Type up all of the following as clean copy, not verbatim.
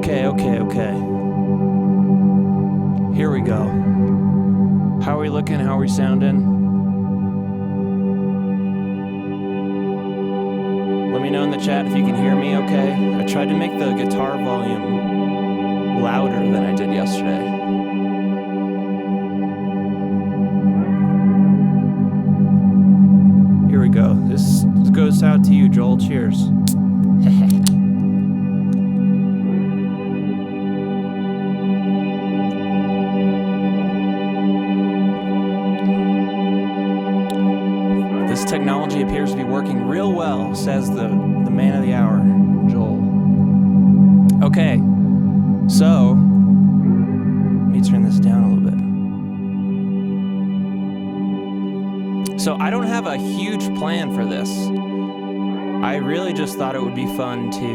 Okay. Here we go. How are we looking? How are we sounding? Let me know in the chat if you can hear me okay. I tried to make the guitar volume louder than I did yesterday. Here we go. This goes out to you, Joel. Cheers. This technology appears to be working real well, says the man of the hour, Joel. Okay, so let me turn this down a little bit. So I don't have a huge plan for this. I really just thought it would be fun to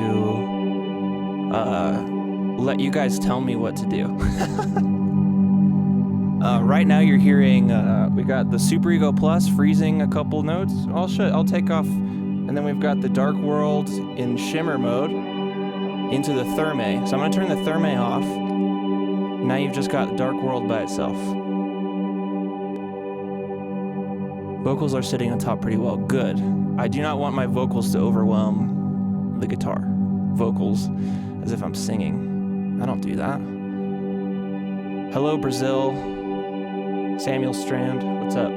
let you guys tell me what to do. Right now you're hearing, we got the Super Ego Plus freezing a couple notes. I'll take off, and then we've got the Dark World in Shimmer mode into the Therme. So I'm gonna turn the Therme off. Now you've just got Dark World by itself. Vocals are sitting on top pretty well. Good. I do not want my vocals to overwhelm the guitar. Vocals, as if I'm singing. I don't do that. Hello, Brazil. Samuel Strand, what's up?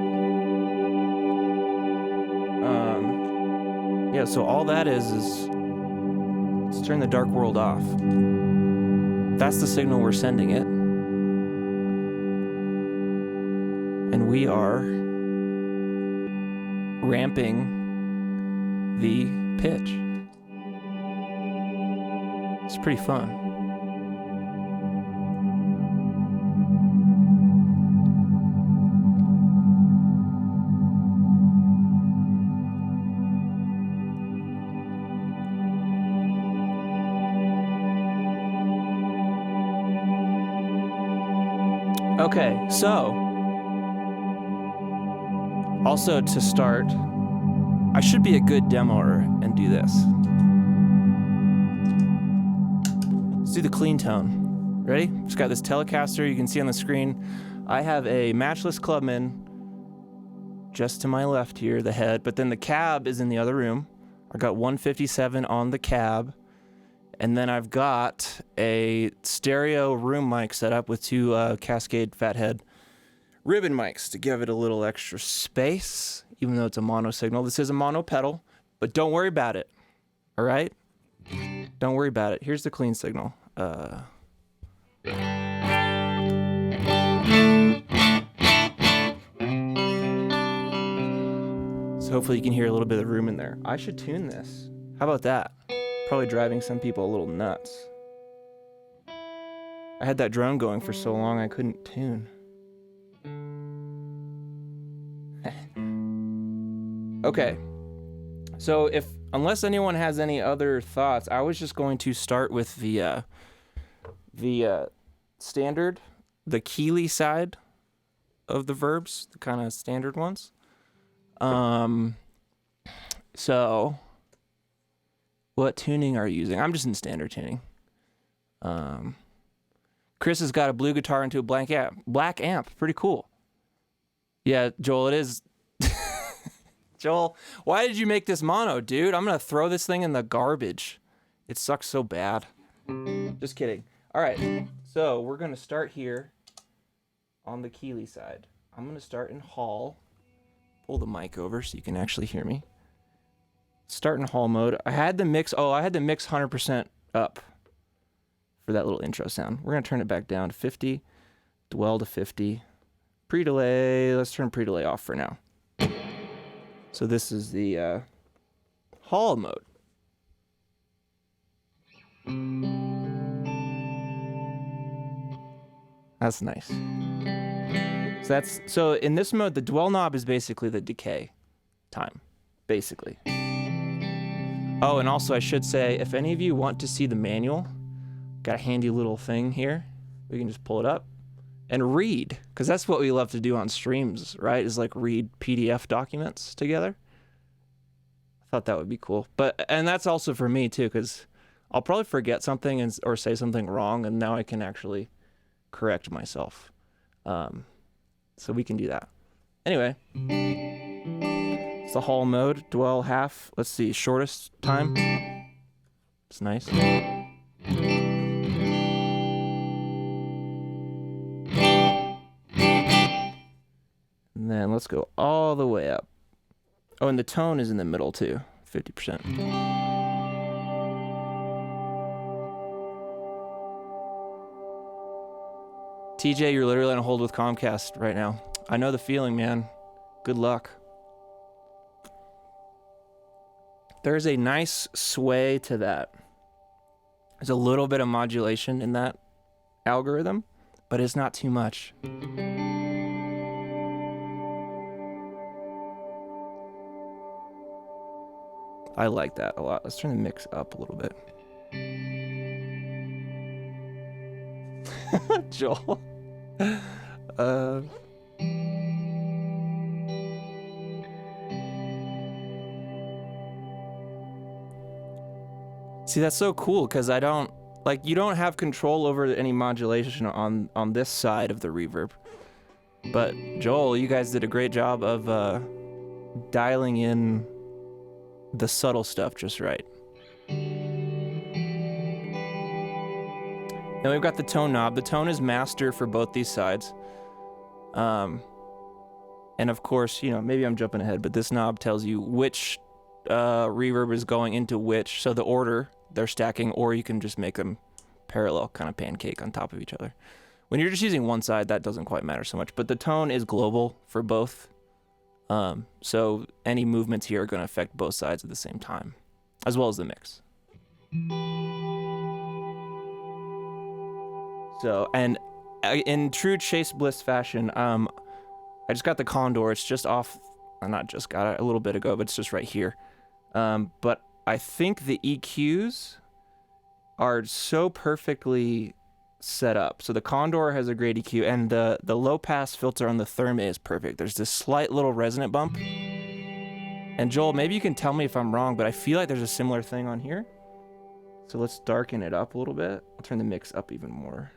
Yeah, so all that is let's turn the Dark World off. That's the signal we're sending it. And we are ramping the pitch. It's pretty fun. Okay, so also to start, I should be a good demoer and do this. Let's do the clean tone. Ready? Just got this Telecaster you can see on the screen. I have a Matchless Clubman just to my left here, the head, but then the cab is in the other room. I got 157 on the cab. And then I've got a stereo room mic set up with two Cascade Fathead ribbon mics to give it a little extra space, even though it's a mono signal. This is a mono pedal, but don't worry about it, all right? Don't worry about it. Here's the clean signal. So hopefully you can hear a little bit of room in there. I should tune this. How about that? Probably driving some people a little nuts. I had that drone going for so long I couldn't tune. Okay. So unless anyone has any other thoughts, I was just going to start with the standard, the Keeley side of the verbs, the kind of standard ones. So what tuning are you using? I'm just in standard tuning. Chris has got a blue guitar into a black amp. Pretty cool. Yeah, Joel, it is. Joel, why did you make this mono, dude? I'm going to throw this thing in the garbage. It sucks so bad. Just kidding. All right, so we're going to start here on the Keeley side. I'm going to start in Hall. Pull the mic over so you can actually hear me. Start in Hall mode. I had the mix 100% up for that little intro sound. We're going to turn it back down to 50, dwell to 50. Pre-delay, let's turn pre-delay off for now. So this is the Hall mode. That's nice. So in this mode, the dwell knob is basically the decay time, basically. Oh, and also I should say, if any of you want to see the manual, got a handy little thing here. We can just pull it up and read, because that's what we love to do on streams, right? Is like read PDF documents together. I thought that would be cool. And that's also for me too, because I'll probably forget something or say something wrong, and now I can actually correct myself. So we can do that. Anyway, it's the hall mode, dwell half. Let's see, shortest time. It's nice. And then let's go all the way up. Oh, and the tone is in the middle too, 50%. TJ, you're literally on hold with Comcast right now. I know the feeling, man. Good luck. There's a nice sway to that. There's a little bit of modulation in that algorithm, but it's not too much. I like that a lot. Let's turn the mix up a little bit. Joel. See, that's so cool because I don't you don't have control over any modulation on this side of the reverb. But Joel, you guys did a great job of dialing in the subtle stuff just right. Then we've got the tone knob. The tone is master for both these sides. And of course, you know, maybe I'm jumping ahead, but this knob tells you which reverb is going into which. So the order they're stacking, or you can just make them parallel, kind of pancake on top of each other. When you're just using one side, that doesn't quite matter so much. But the tone is global for both. So any movements here are going to affect both sides at the same time, as well as the mix. So, and in true Chase Bliss fashion, I just got the Condor. It's just off, I not just got it a little bit ago, but it's just right here. But I think the EQs are so perfectly set up. So the Condor has a great EQ, and the low pass filter on the Therm is perfect. There's this slight little resonant bump. And Joel, maybe you can tell me if I'm wrong, but I feel like there's a similar thing on here. So let's darken it up a little bit. I'll turn the mix up even more.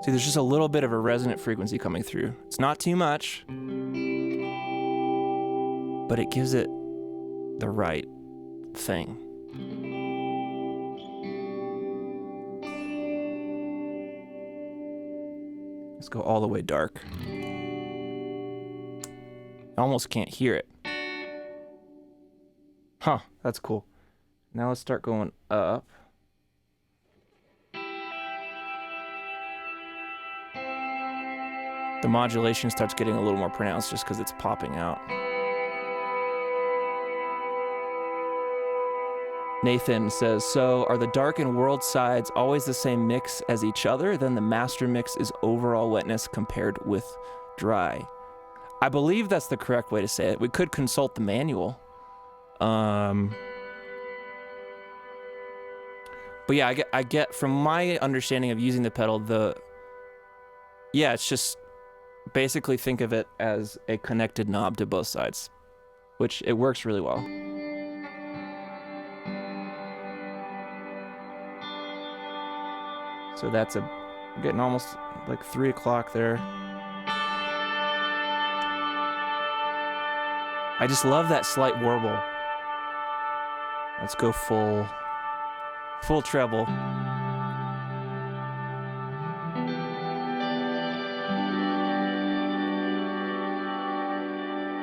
See, there's just a little bit of a resonant frequency coming through. It's not too much, but it gives it the right thing. Let's go all the way dark. I almost can't hear it. Huh, that's cool. Now let's start going up. The modulation starts getting a little more pronounced just because it's popping out. Nathan says, so are the dark and world sides always the same mix as each other? Then the master mix is overall wetness compared with dry. I believe that's the correct way to say it. We could consult the manual. But yeah, I get from my understanding of using the pedal, yeah, it's just basically think of it as a connected knob to both sides, which it works really well. So that's I'm getting almost like 3 o'clock there. I just love that slight warble. Let's go full treble.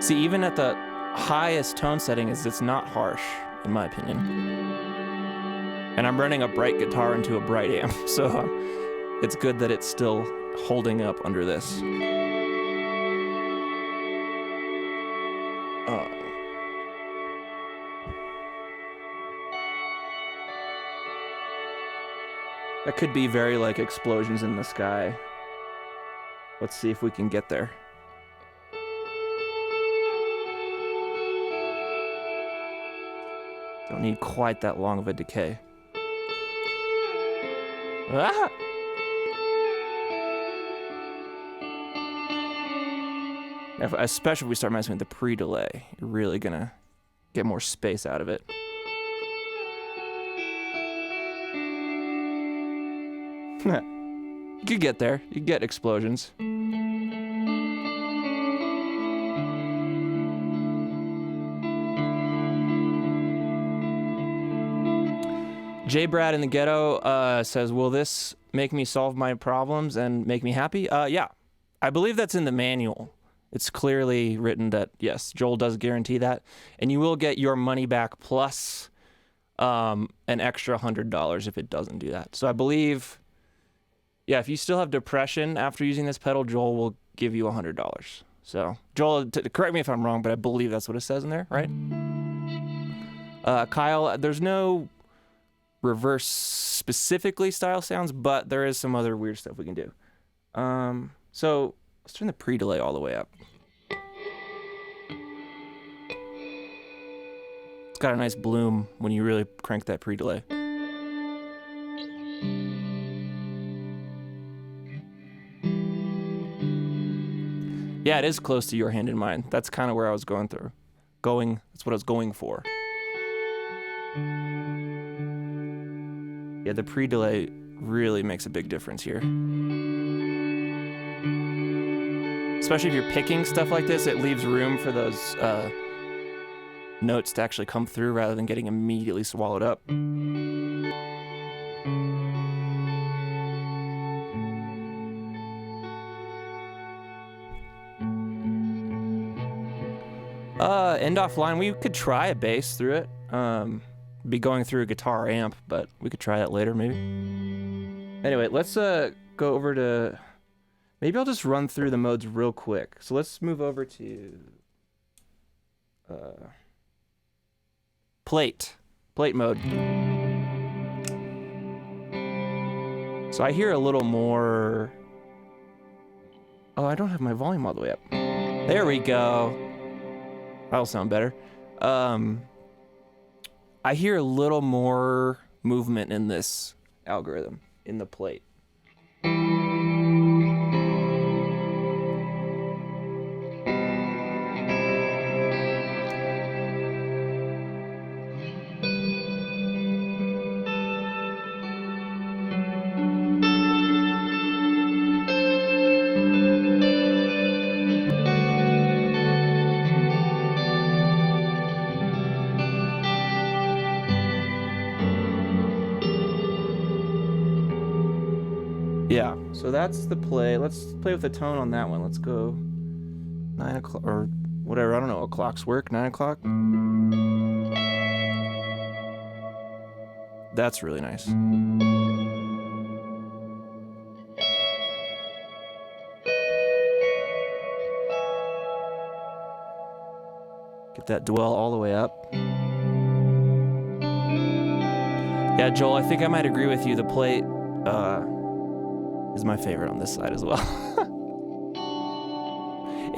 See, even at the highest tone setting, it's not harsh, in my opinion. And I'm running a bright guitar into a bright amp, so it's good that it's still holding up under this. That could be very like explosions in the sky. Let's see if we can get there. Don't need quite that long of a decay. Ah! Especially if we start messing with the pre-delay, you're really gonna get more space out of it. You could get there. You could get explosions. J. Brad in the Ghetto says, will this make me solve my problems and make me happy? Yeah. I believe that's in the manual. It's clearly written that, yes, Joel does guarantee that. And you will get your money back plus an extra $100 if it doesn't do that. So I believe, yeah, if you still have depression after using this pedal, Joel will give you $100. So, Joel, correct me if I'm wrong, but I believe that's what it says in there, right? Kyle, there's no reverse specifically style sounds, but there is some other weird stuff we can do. So let's turn the pre-delay all the way up. It's got a nice bloom when you really crank that pre-delay. Yeah, it is close to Your Hand in Mine. That's kind of where I was going through. That's what I was going for. Yeah, the pre-delay really makes a big difference here. Especially if you're picking stuff like this, it leaves room for those notes to actually come through rather than getting immediately swallowed up. End off line, we could try a bass through it. Be going through a guitar amp, but we could try that later maybe. Anyway, let's go over to, maybe I'll just run through the modes real quick. So let's move over to plate mode. So I hear a little more, oh, I don't have my volume all the way up. There we go. That'll sound better. I hear a little more movement in this algorithm, in the plate. Yeah, so that's the play. Let's play with the tone on that one. Let's go 9 o'clock, or whatever, I don't know, o'clock's work, 9 o'clock? That's really nice. Get that dwell all the way up. Yeah, Joel, I think I might agree with you. The plate is my favorite on this side as well.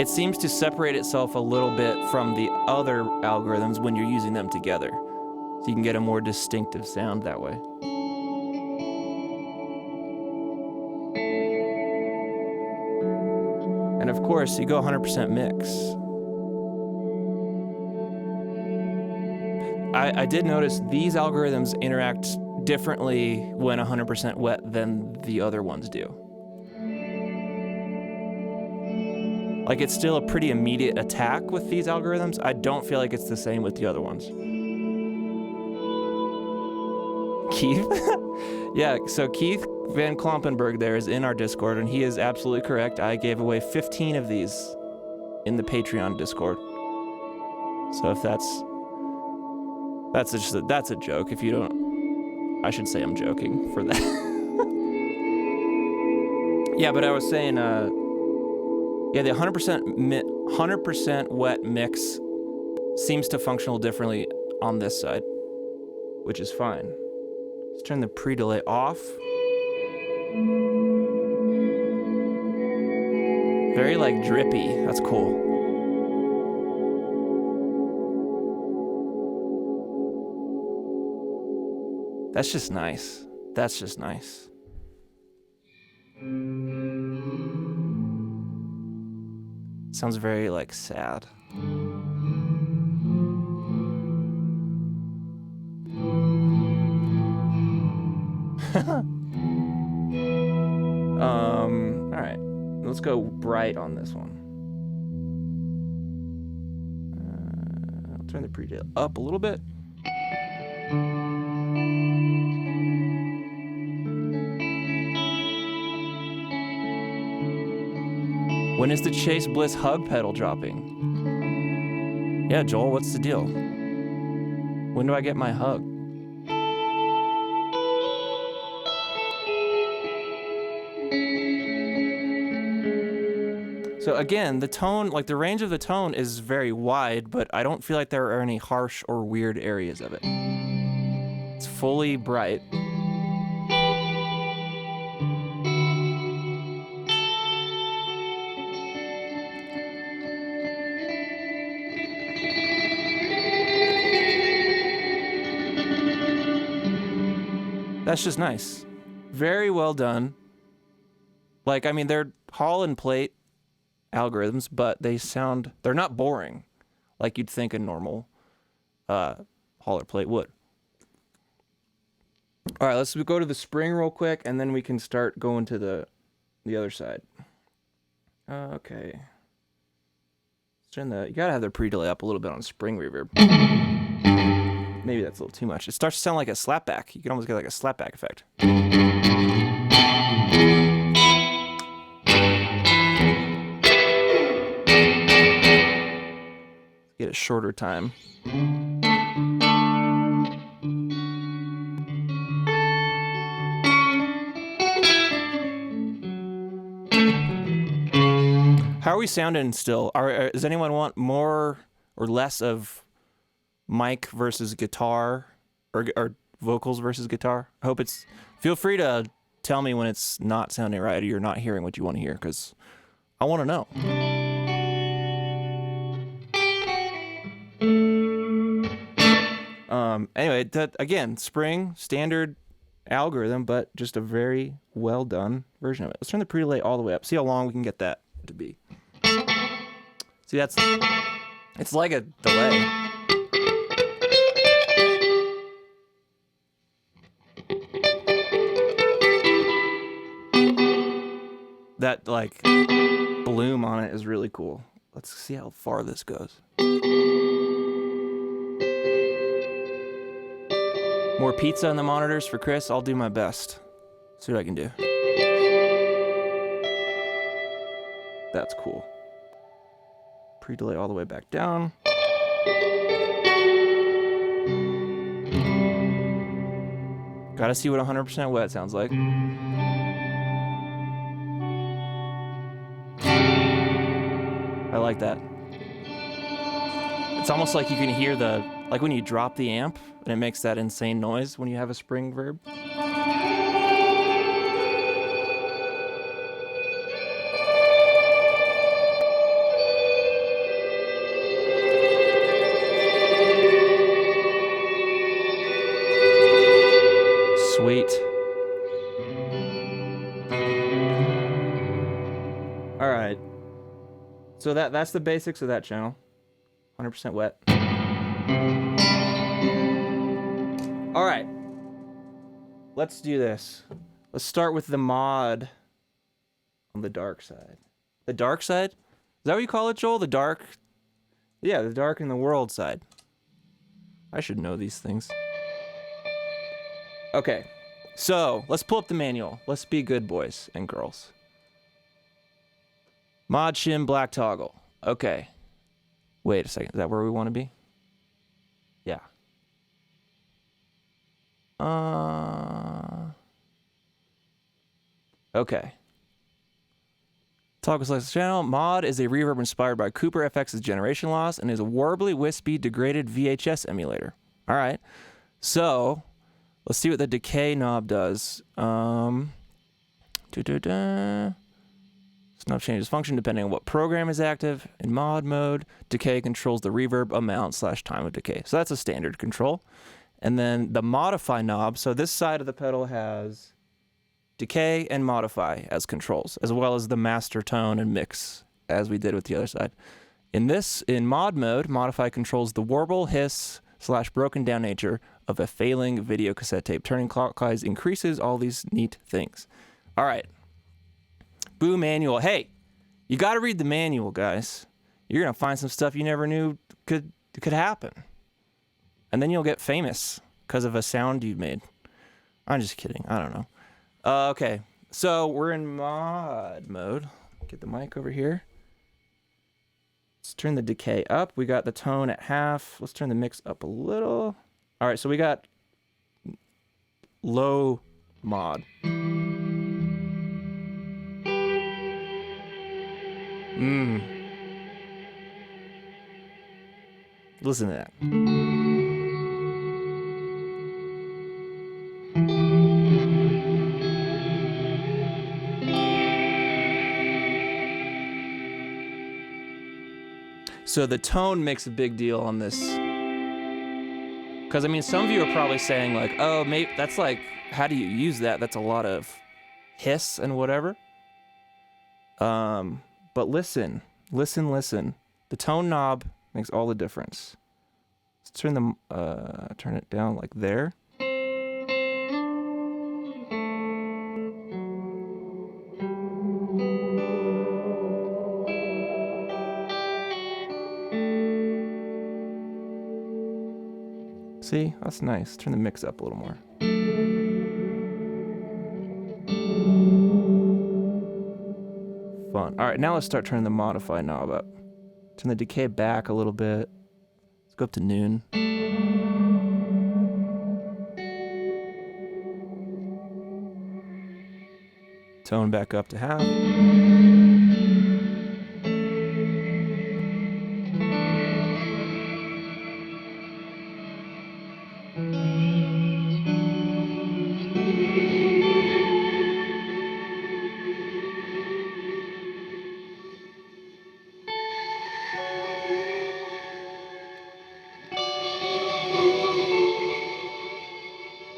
It seems to separate itself a little bit from the other algorithms when you're using them together. So you can get a more distinctive sound that way. And of course, you go 100% mix. I did notice these algorithms interact differently when 100% wet than the other ones do. Like, it's still a pretty immediate attack with these algorithms. I don't feel like it's the same with the other ones. Keith? Yeah, so Keith Van Klompenberg there is in our Discord, and he is absolutely correct. I gave away 15 of these in the Patreon Discord. So if that's a joke. If you don't, I should say I'm joking for that. Yeah, but I was saying, yeah, the 100% wet mix seems to function differently on this side, which is fine. Let's turn the pre-delay off. Very like drippy. That's cool. That's just nice. That's just nice. Sounds very like sad. let's go bright on this one. I'll turn the pre-delay up a little bit. When is the Chase Bliss hug pedal dropping? Yeah, Joel, what's the deal? When do I get my hug? So again, the tone, like the range of the tone is very wide, but I don't feel like there are any harsh or weird areas of it. It's fully bright. That's just nice. Very well done. Like, I mean, they're Hall and plate algorithms, but they're not boring like you'd think a normal Hall or plate would. All right, let's go to the spring real quick, and then we can start going to the other side. Okay. You gotta have the pre-delay up a little bit on spring reverb. Maybe that's a little too much. It starts to sound like a slapback. You can almost get like a slapback effect. Get a shorter time. How are we sounding still? Does anyone want more or less of mic versus guitar or vocals versus guitar? I hope it's... Feel free to tell me when it's not sounding right or you're not hearing what you want to hear, because I want to know. Anyway, again, spring, standard algorithm, but just a very well done version of it. Let's turn the pre-delay all the way up. See how long we can get that to be. See, it's like a delay. That, like, bloom on it is really cool. Let's see how far this goes. More pizza on the monitors for Chris. I'll do my best. See what I can do. That's cool. Pre-delay all the way back down. Gotta see what 100% wet sounds like. I like that. It's almost like you can hear like when you drop the amp and it makes that insane noise when you have a spring verb. Sweet. All right. So that's the basics of that channel. 100% wet. All right. Let's do this. Let's start with the mod on the dark side. The dark side? Is that what you call it, Joel? The dark? Yeah, the dark in the world side. I should know these things. Okay. So, let's pull up the manual. Let's be good boys and girls. Mod shim black toggle. Okay. Wait a second. Is that where we want to be? Yeah. Okay. Toggle select channel. Mod is a reverb inspired by Cooper FX's generation loss and is a warbly wispy degraded VHS emulator. All right. So, let's see what the decay knob does. Knob changes function depending on what program is active. In mod mode, decay controls the reverb amount / time of decay. So that's a standard control. And then the modify knob. So this side of the pedal has decay and modify as controls, as well as the master tone and mix, as we did with the other side. In mod mode, modify controls the warble, hiss / broken down nature of a failing video cassette tape. Turning clockwise increases all these neat things. All right. Boo manual. Hey, You got to read the manual, guys. You're going to find some stuff you never knew could happen. And then you'll get famous because of a sound you made. I'm just kidding. I don't know. Okay. So we're in mod mode. Get the mic over here. Let's turn the decay up. We got the tone at half. Let's turn the mix up a little. All right. So we got low mod. Listen to that. So the tone makes a big deal on this. Because, I mean, some of you are probably saying, like, oh, maybe that's like, how do you use that? That's a lot of hiss and whatever. But listen. The tone knob makes all the difference. Let's turn it down like there. See, that's nice. Turn the mix up a little more. Fun. All right, now let's start turning the modify knob up. Turn the decay back a little bit. Let's go up to noon. Tone back up to half.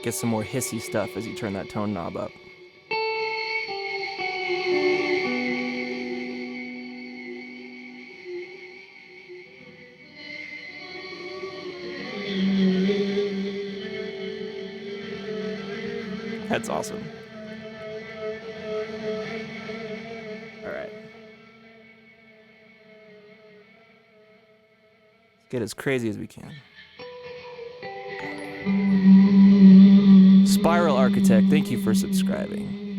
Get some more hissy stuff as you turn that tone knob up. That's awesome. All right. Let's get as crazy as we can. Spiral Architect, thank you for subscribing.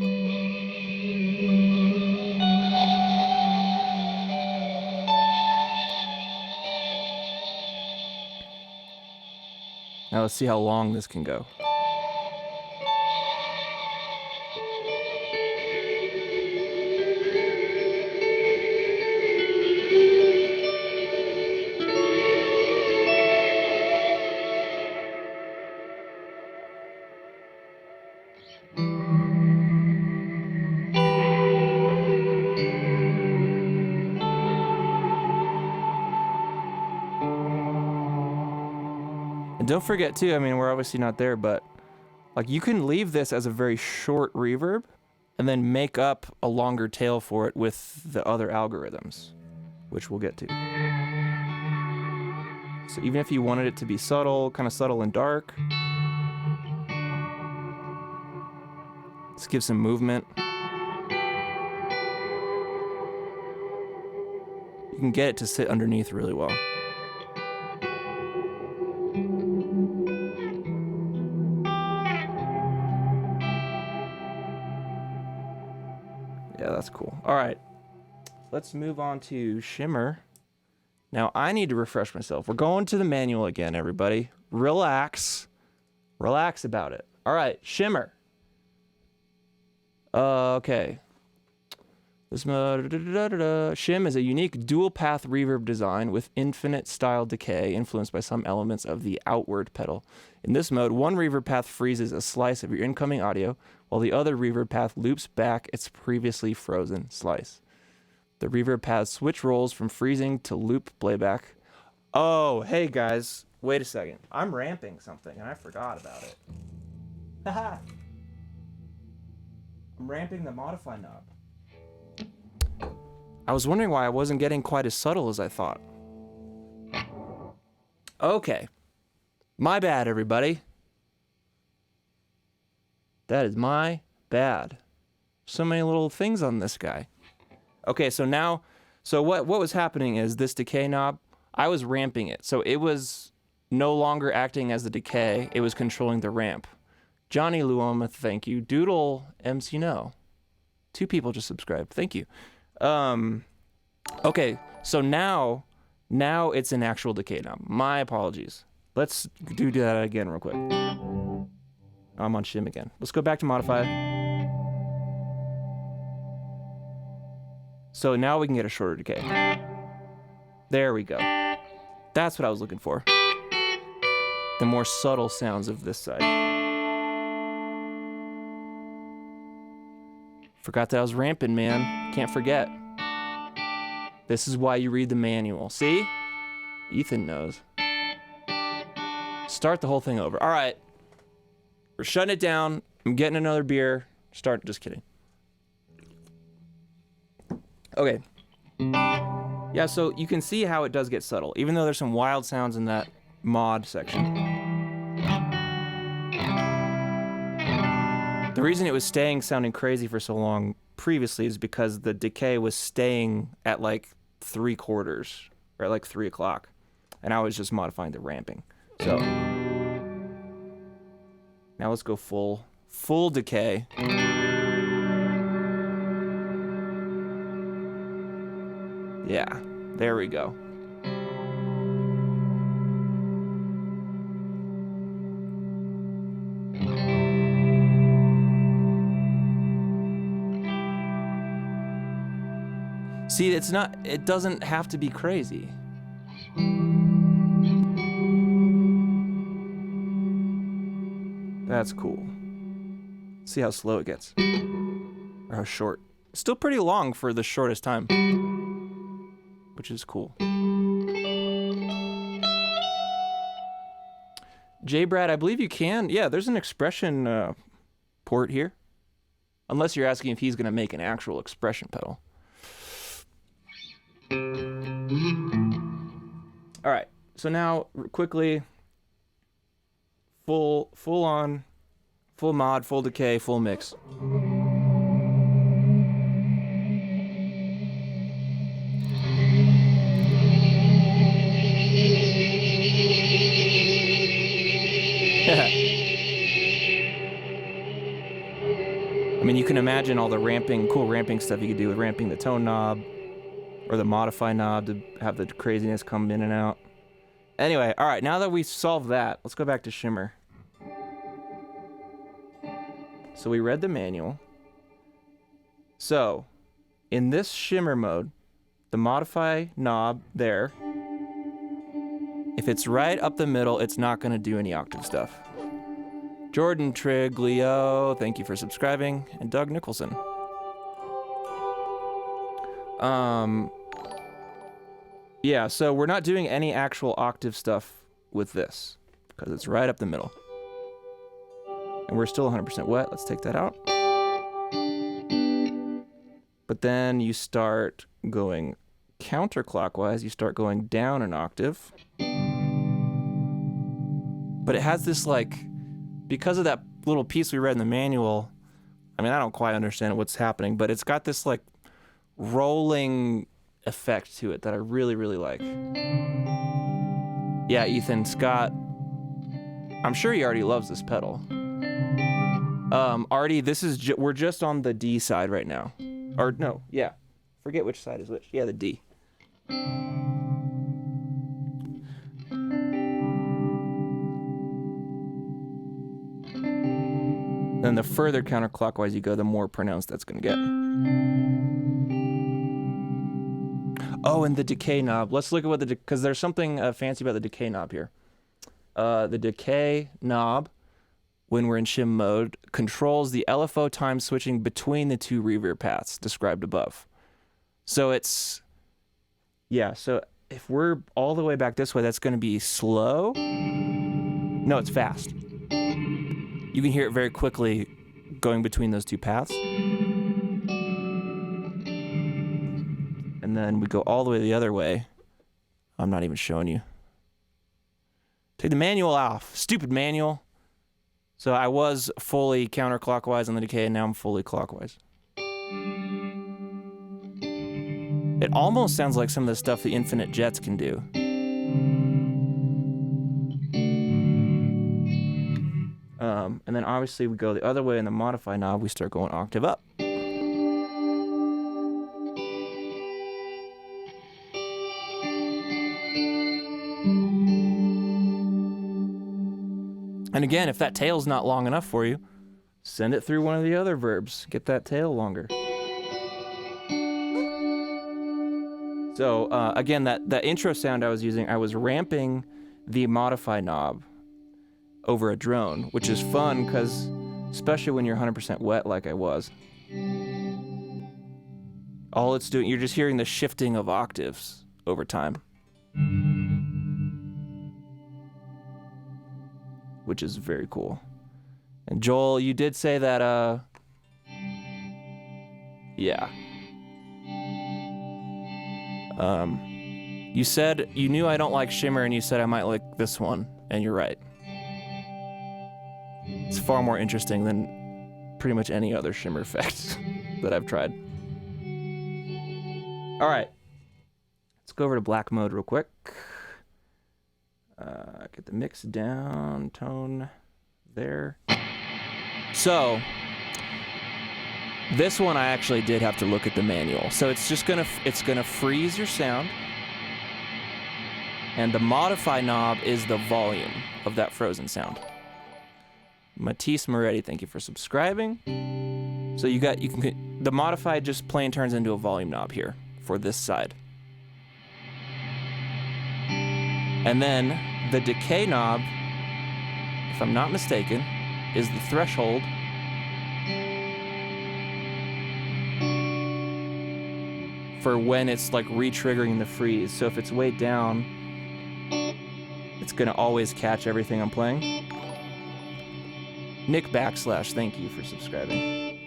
Now let's see how long this can go. And don't forget too, I mean, we're obviously not there, but like you can leave this as a very short reverb and then make up a longer tail for it with the other algorithms, which we'll get to. So even if you wanted it to be subtle, kind of subtle and dark, let's give some movement. You can get it to sit underneath really well. Yeah, that's cool. All right, let's move on to Shimmer. Now, I need to refresh myself. We're going to the manual again, everybody. Relax. Relax about it. All right, Shimmer. Okay. This Shim is a unique dual-path reverb design with infinite style decay influenced by some elements of the outward pedal. In this mode, one reverb path freezes a slice of your incoming audio, while the other reverb path loops back its previously frozen slice. The reverb paths switch roles from freezing to loop playback. Oh, hey guys, wait a second. I'm ramping something and I forgot about it. Haha. I'm ramping the modify knob. I was wondering why I wasn't getting quite as subtle as I thought. Okay. My bad, everybody. That is my bad. So many little things on this guy. Okay, so now, so what was happening is this decay knob, I was ramping it. So it was no longer acting as the decay, it was controlling the ramp. Johnny Luoma, thank you. Doodle MC No. 2 people just subscribed. Thank you. Okay, so now it's an actual decay knob. My apologies. Let's do that again real quick. I'm on shim again. Let's go back to modify. So now we can get a shorter decay. There we go. That's what I was looking for. The more subtle sounds of this side. Forgot that I was ramping, man. Can't forget. This is why you read the manual. See? Ethan knows. Start the whole thing over. All right. We're shutting it down. I'm getting another beer. Just kidding. Okay. Yeah, so you can see how it does get subtle, even though there's some wild sounds in that mod section. The reason it was sounding crazy for so long previously is because the decay was staying at like 3/4 or at like 3 o'clock, and I was just modifying the ramping. So now let's go full decay. Yeah, there we go. See, it doesn't have to be crazy. That's cool. See how slow it gets. Or how short. Still pretty long for the shortest time. Which is cool. J-Brad, I believe you can. Yeah, there's an expression port here. Unless you're asking if he's going to make an actual expression pedal. All right, so now quickly, full on, full mod, full decay, full mix. I mean, you can imagine all the cool ramping stuff you could do with ramping the tone knob or the modify knob to have the craziness come in and out. Anyway, all right, now that we solved that, let's go back to Shimmer. So we read the manual. So, in this Shimmer mode, the modify knob there, if it's right up the middle, it's not going to do any octave stuff. Jordan Triglio, thank you for subscribing, and Doug Nicholson. Yeah, so we're not doing any actual octave stuff with this, because it's right up the middle. And we're still 100% wet, let's take that out. But then you start going counterclockwise, you start going down an octave. But it has this like, because of that little piece we read in the manual, I mean, I don't quite understand what's happening, but it's got this like rolling effect to it that I really, really like. Yeah, Ethan, Scott, I'm sure he already loves this pedal. Artie, we're just on the D side right now. Or no, yeah. Forget which side is which. Yeah, the D. Then the further counterclockwise you go, the more pronounced that's going to get. Oh, and the decay knob. Let's look at what because there's something fancy about the decay knob here. The decay knob, when we're in shim mode, controls the LFO time switching between the 2 reverb paths described above. So it's, yeah, so if we're all the way back this way, that's going to be slow. No, it's fast. You can hear it very quickly going between those 2 paths. And then we go all the way the other way. I'm not even showing you. Take the manual off. Stupid manual. So I was fully counterclockwise on the decay, and now I'm fully clockwise. It almost sounds like some of the stuff the Infinite Jets can do. And then obviously we go the other way in the modify knob, we start going octave up. And again, if that tail's not long enough for you, send it through one of the other verbs. Get that tail longer. So again, that intro sound I was using, I was ramping the modify knob over a drone, which is fun because, especially when you're 100% wet like I was, all it's doing, you're just hearing the shifting of octaves over time, which is very cool. And Joel, you did say that, yeah. You said you knew I don't like Shimmer, and you said I might like this one, and you're right. It's far more interesting than pretty much any other Shimmer effect that I've tried. All right, let's go over to black mode real quick. Get the mix down, tone there. So this one I actually did have to look at the manual. So it's just it's gonna freeze your sound, and the modify knob is the volume of that frozen sound. Matisse Moretti, thank you for subscribing. So the modify just plain turns into a volume knob here for this side. And then the decay knob, if I'm not mistaken, is the threshold for when it's like re-triggering the freeze. So if it's way down, it's gonna always catch everything I'm playing. Nick / thank you for subscribing.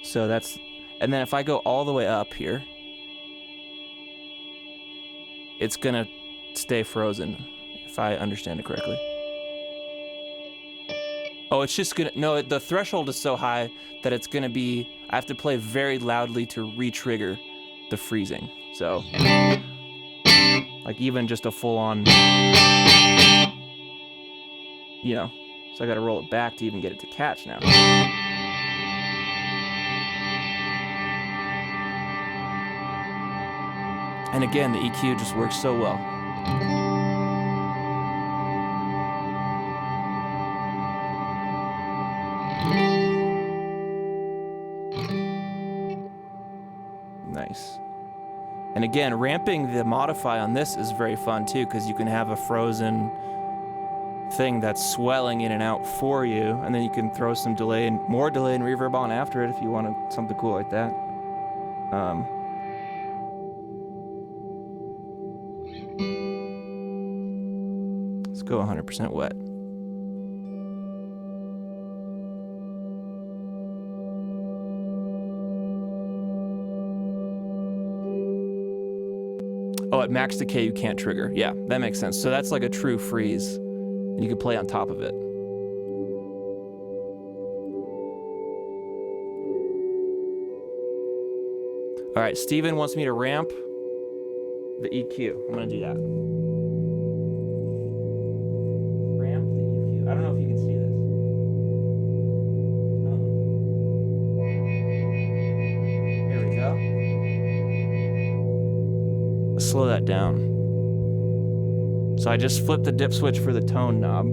So that's, and then if I go all the way up here, it's gonna stay frozen, if I understand it correctly. Oh, it's just gonna, no, the threshold is so high that it's gonna be, I have to play very loudly to re-trigger the freezing. So, like even just a full-on, you know, so I gotta roll it back to even get it to catch now. And again, the EQ just works so well. Nice. And again, ramping the modify on this is very fun too, because you can have a frozen thing that's swelling in and out for you, and then you can throw some delay and more delay and reverb on after it if you wanted something cool like that. Let's go 100% wet. Oh, at max decay you can't trigger. Yeah, that makes sense. So that's like a true freeze. And you can play on top of it. All right, Steven wants me to ramp the EQ. I'm gonna do that. Ramp the EQ. I don't know if you can see this. Here we go. Let's slow that down. So I just flipped the dip switch for the tone knob.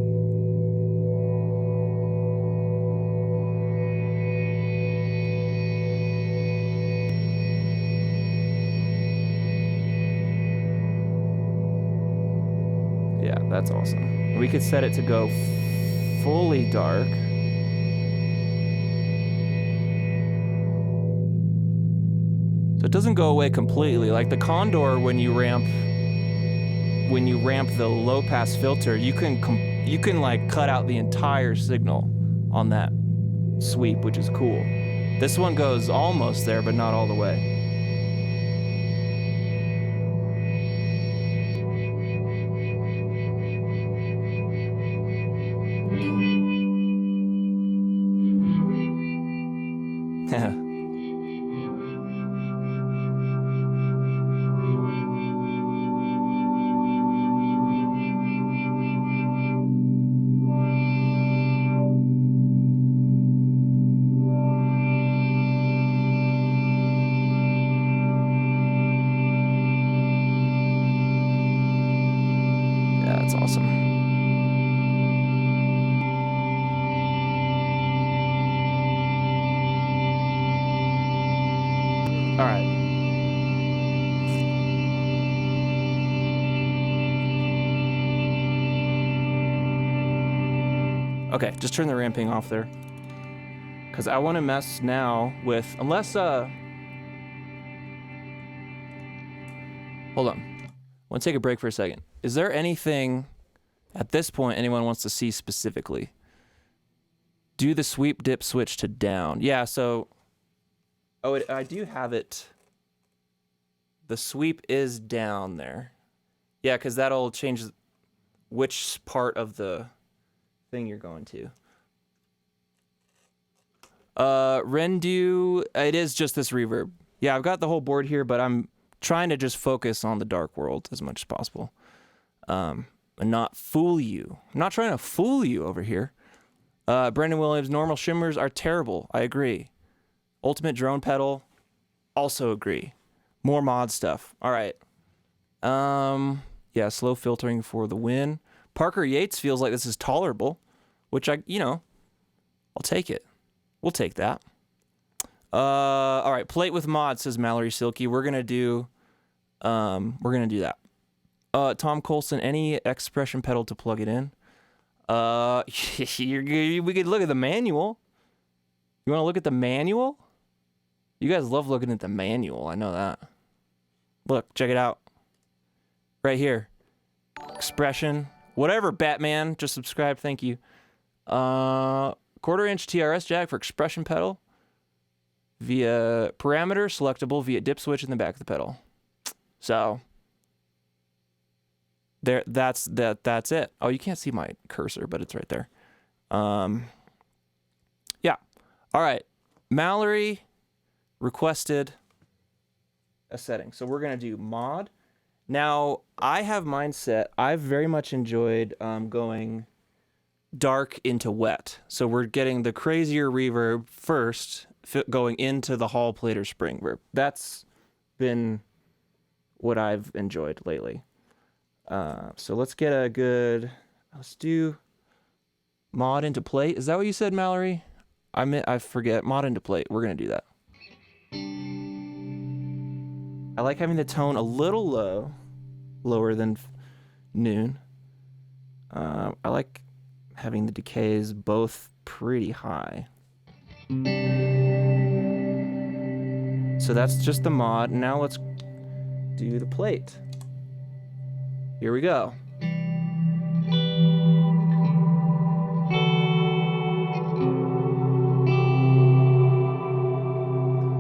Yeah, that's awesome. We could set it to go fully dark. So it doesn't go away completely. Like the Condor, when you ramp the low pass filter, you can like cut out the entire signal on that sweep, which is cool. This one goes almost there, but not all the way. awesome. All right. Okay, just turn the ramping off there. Because I want to mess now with... Unless, Hold on. I want to take a break for a second. Is there anything, at this point, anyone wants to see specifically? Do the sweep dip switch to down. Yeah, so... Oh, I do have it. The sweep is down there. Yeah, because that'll change which part of the thing you're going to. Rendu, it is just this reverb. Yeah, I've got the whole board here, but I'm trying to just focus on the dark world as much as possible. And not fool you. I'm not trying to fool you over here. Brendan Williams, normal shimmers are terrible. I agree. Ultimate drone pedal, also agree. More mod stuff. All right. Yeah, slow filtering for the win. Parker Yates feels like this is tolerable, which I'll take it. We'll take that. All right, plate with mod, says Mallory Silky. We're gonna do that. Tom Colson, any expression pedal to plug it in? We could look at the manual. You want to look at the manual? You guys love looking at the manual. I know that. Look, check it out. Right here. Expression. Whatever, Batman. Just subscribe. Thank you. 1/4-inch TRS jack for expression pedal. Via parameter, selectable via dip switch in the back of the pedal. So there, that's it. Oh, you can't see my cursor, but it's right there. Yeah. All right. Mallory requested a setting. So we're going to do mod. Now, I have mine set. I've very much enjoyed going dark into wet. So we're getting the crazier reverb first, going into the Hall Plater Spring verb. That's been what I've enjoyed lately. So let's get a good... Let's do mod into plate. Is that what you said, Mallory? I forget. Mod into plate. We're going to do that. I like having the tone a little low, lower than noon. I like having the decays both pretty high. So that's just the mod. Now let's do the plate. Here we go.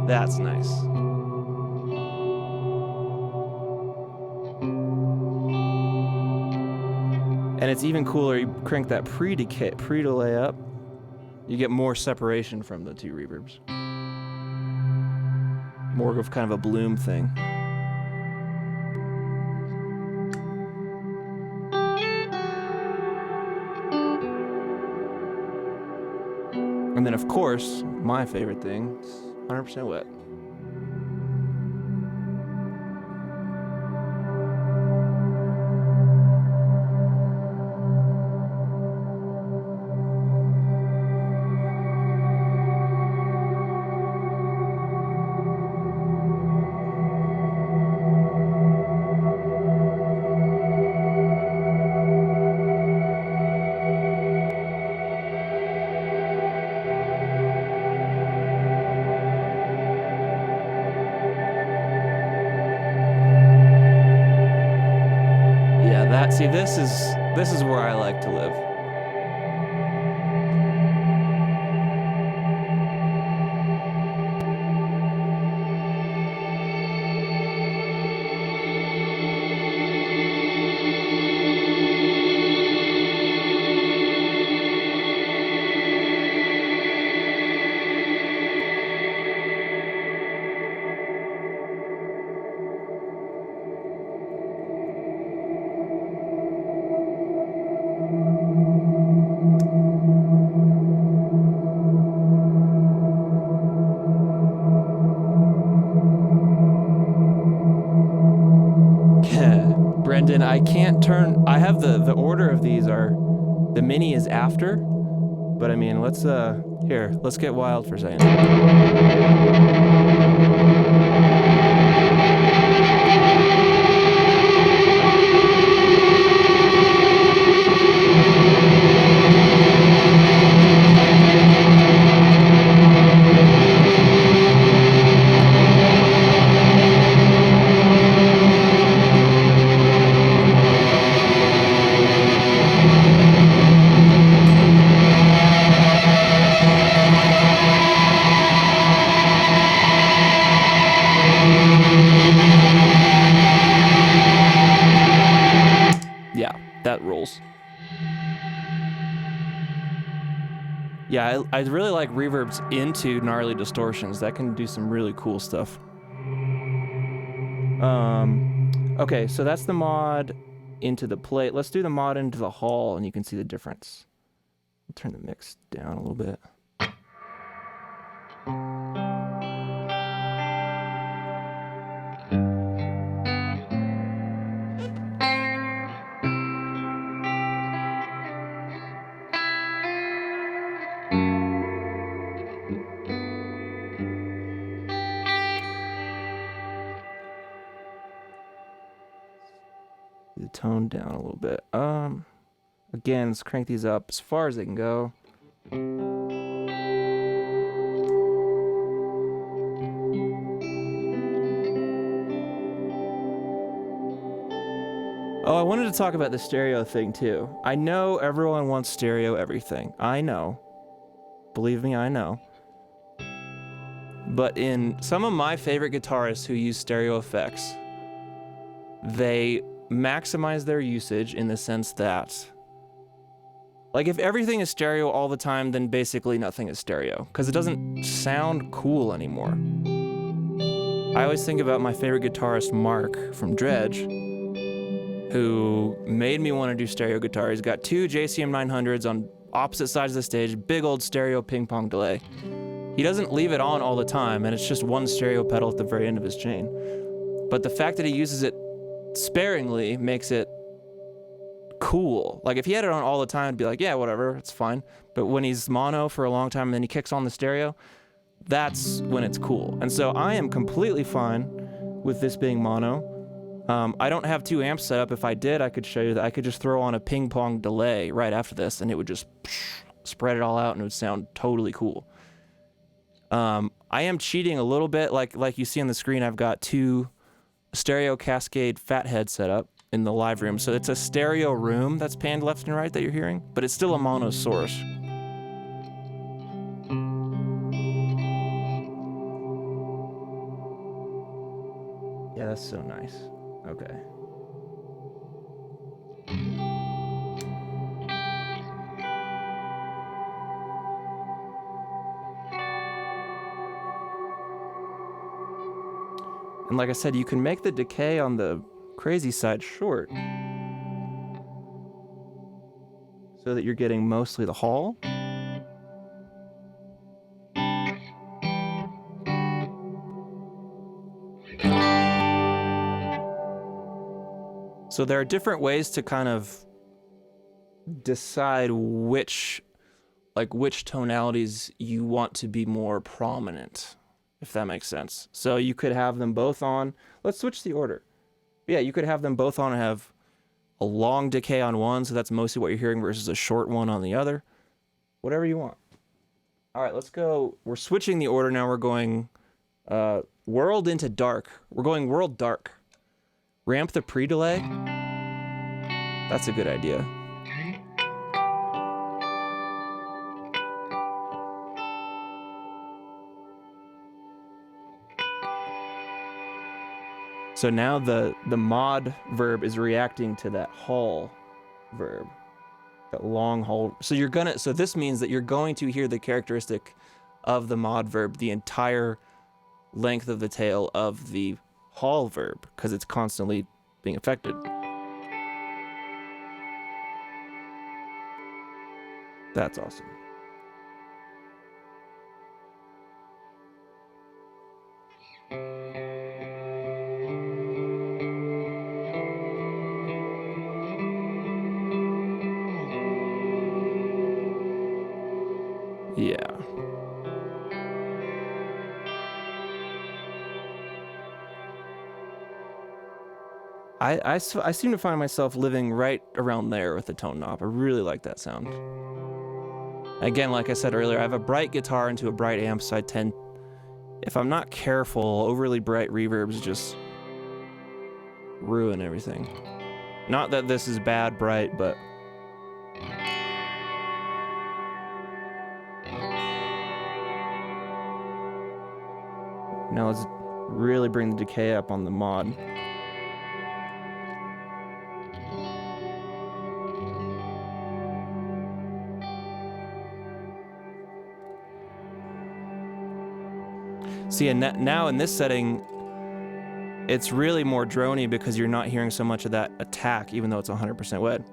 That's nice. And it's even cooler, you crank that pre-delay up, you get more separation from the two reverbs. More of kind of a bloom thing. And then of course, my favorite thing, 100% wet. See, this is where I like to live. Brendan, I can't turn. I have the order of these are, the mini is after, but I mean, let's get wild for a second. Yeah, that rules. Yeah, I really like reverbs into gnarly distortions. That can do some really cool stuff. Okay, so that's the mod into the plate. Let's do the mod into the hall, and you can see the difference. I'll turn the mix down a little bit. The tone down a little bit. Again, let's crank these up as far as they can go. Oh, I wanted to talk about the stereo thing too. I know everyone wants stereo everything. I know. Believe me, I know. But in some of my favorite guitarists who use stereo effects, they maximize their usage in the sense that, like, if everything is stereo all the time, then basically nothing is stereo, because it doesn't sound cool anymore. I always think about my favorite guitarist, Mark, from Dredge, who made me want to do stereo guitar. He's got two JCM 900s on opposite sides of the stage, big old stereo ping pong delay. He doesn't leave it on all the time, and it's just one stereo pedal at the very end of his chain. But the fact that he uses it sparingly makes it cool. Like, if he had it on all the time, I'd be like, yeah, whatever, it's fine. But when he's mono for a long time and then he kicks on the stereo, that's when it's cool. And so I am completely fine with this being mono. I don't have two amps set up. If I did, I could show you that I could just throw on a ping pong delay right after this, and it would just spread it all out, and it would sound totally cool. I am cheating a little bit, like you see on the screen. I've got two stereo Cascade Fathead set up in the live room, so it's a stereo room that's panned left and right that you're hearing, but it's still a mono source. Yeah, that's so nice. Okay. And like I said, you can make the decay on the crazy side short so that you're getting mostly the hall. So there are different ways to kind of decide which tonalities you want to be more prominent, if that makes sense. So you could have them both on. Let's switch the order. Yeah, you could have them both on and have a long decay on one, so that's mostly what you're hearing, versus a short one on the other. Whatever you want. All right, let's go. We're switching the order now. We're going world into dark. We're going world dark. Ramp the pre-delay. That's a good idea. So now the mod verb is reacting to that hall verb, that long hall. So this means that you're going to hear the characteristic of the mod verb the entire length of the tail of the hall verb, because it's constantly being affected. That's awesome. I seem to find myself living right around there with the tone knob. I really like that sound. Again, like I said earlier, I have a bright guitar into a bright amp, so I tend, if I'm not careful, overly bright reverbs just ruin everything. Not that this is bad bright, but now let's really bring the decay up on the mod. See, and now in this setting, it's really more drony because you're not hearing so much of that attack, even though it's 100% wet.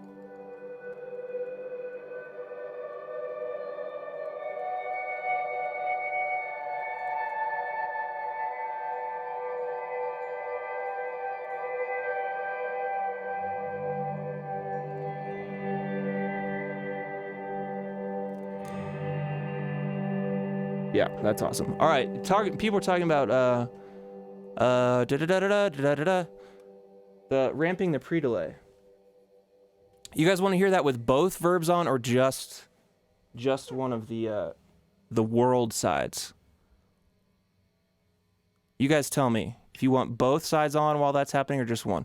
Yeah, that's awesome. All right, people are talking about the ramping the pre-delay. You guys want to hear that with both verbs on, or just one of the world sides? You guys tell me if you want both sides on while that's happening, or just one.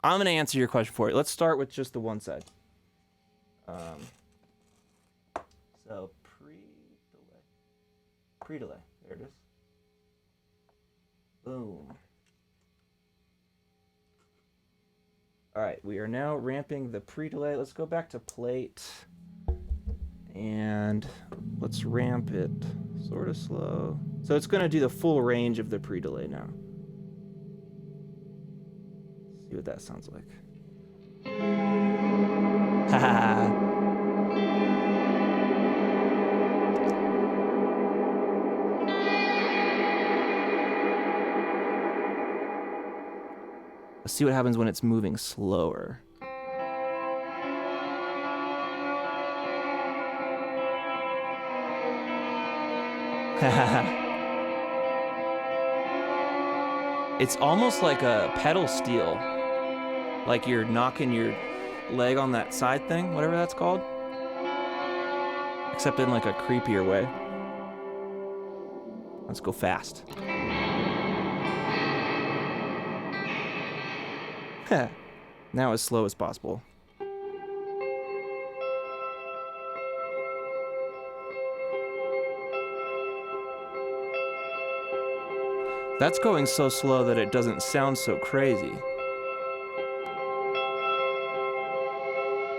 I'm gonna answer your question for you. Let's start with just the one side. So pre-delay. There it is. Boom. All right, we are now ramping the pre-delay. Let's go back to plate and let's ramp it sort of slow. So it's going to do the full range of the pre-delay now. See what that sounds like. Haha. Let's see what happens when it's moving slower. It's almost like a pedal steel. Like you're knocking your leg on that side thing, whatever that's called. Except in like a creepier way. Let's go fast. Now as slow as possible. That's going so slow that it doesn't sound so crazy.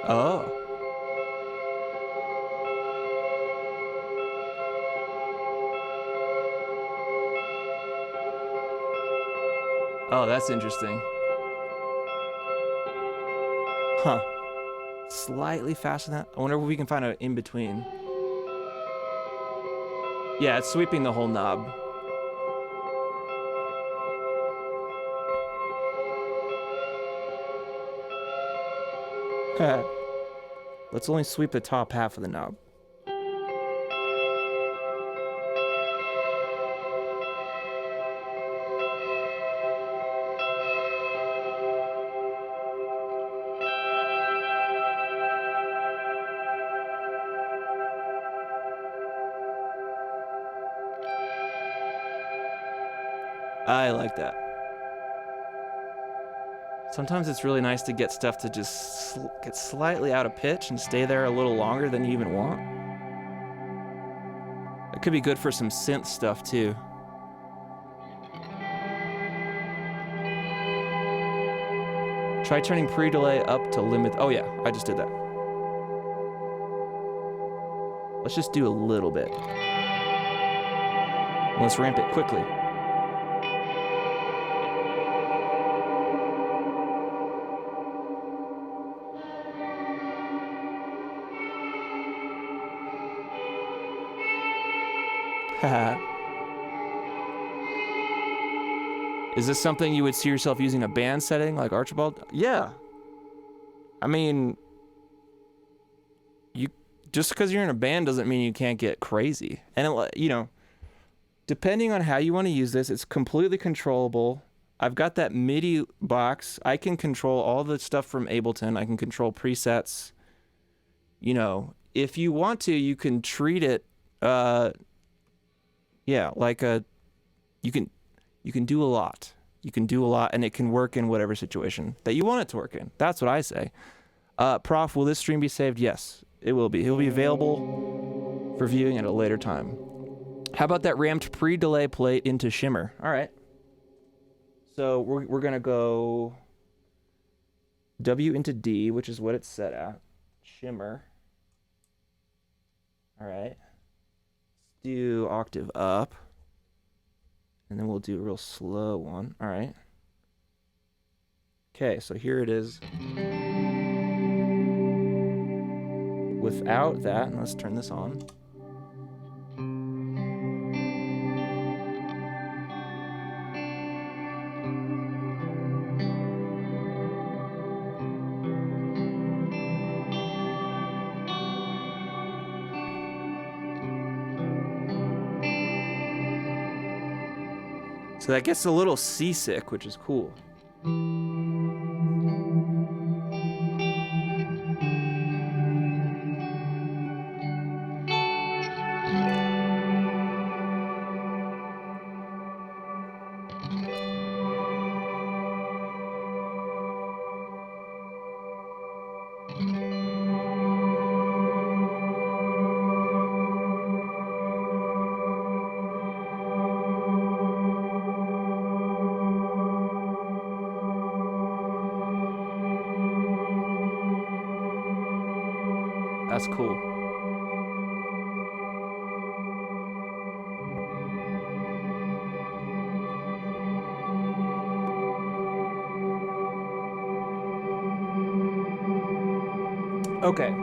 Oh. Oh, that's interesting. Huh. Slightly faster than that. I wonder if we can find an in-between. Yeah, it's sweeping the whole knob. Let's only sweep the top half of the knob. I like that. Sometimes it's really nice to get stuff to just get slightly out of pitch and stay there a little longer than you even want. It could be good for some synth stuff too. Try turning pre-delay up to limit. Oh yeah, I just did that. Let's just do a little bit. Let's ramp it quickly. Is this something you would see yourself using a band setting like Archibald? Yeah. I mean, just because you're in a band doesn't mean you can't get crazy. And, you know, depending on how you want to use this, it's completely controllable. I've got that MIDI box. I can control all the stuff from Ableton. I can control presets. You know, if you want to, you can treat it, yeah, like you can do a lot. You can do a lot, and it can work in whatever situation that you want it to work in. That's what I say. Prof, will this stream be saved? Yes, it will be. It will be available for viewing at a later time. How about that ramped pre-delay plate into Shimmer? All right. So we're going to go W into D, which is what it's set at. Shimmer. All right. Let's do octave up. And then we'll do a real slow one. All right. Okay, so here it is. Without that, and let's turn this on. So that gets a little seasick, which is cool. That's cool. Okay.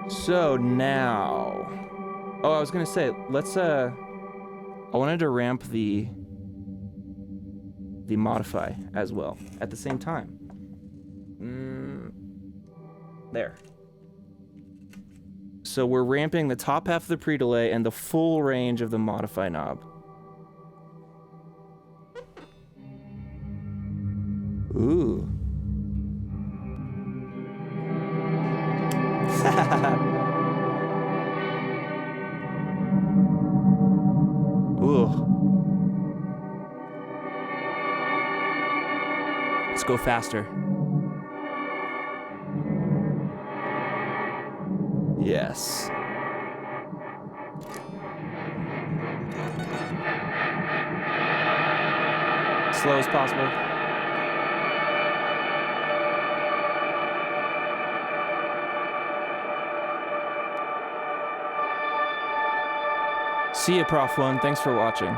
So now, oh, I was gonna say, let's I wanted to ramp the modify as well at the same time. There. So we're ramping the top half of the pre-delay and the full range of the modify knob. Ooh. Ooh. Let's go faster. Yes. Slow as possible. See ya, Prof. One. Thanks for watching.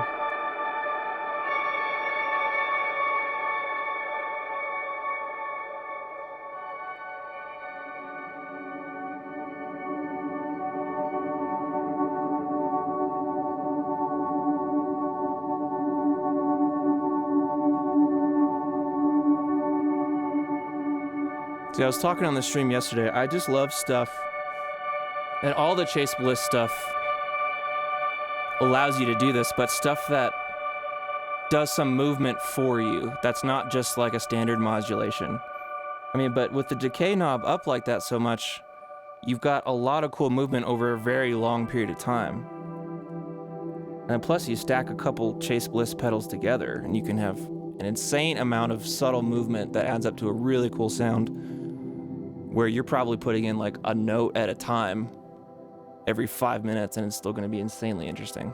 See, I was talking on the stream yesterday. I just love stuff, and all the Chase Bliss stuff allows you to do this, but stuff that does some movement for you. That's not just like a standard modulation. I mean, but with the Decay Knob up like that so much, you've got a lot of cool movement over a very long period of time. And plus you stack a couple Chase Bliss pedals together and you can have an insane amount of subtle movement that adds up to a really cool sound where you're probably putting in like a note at a time every 5 minutes and it's still going to be insanely interesting.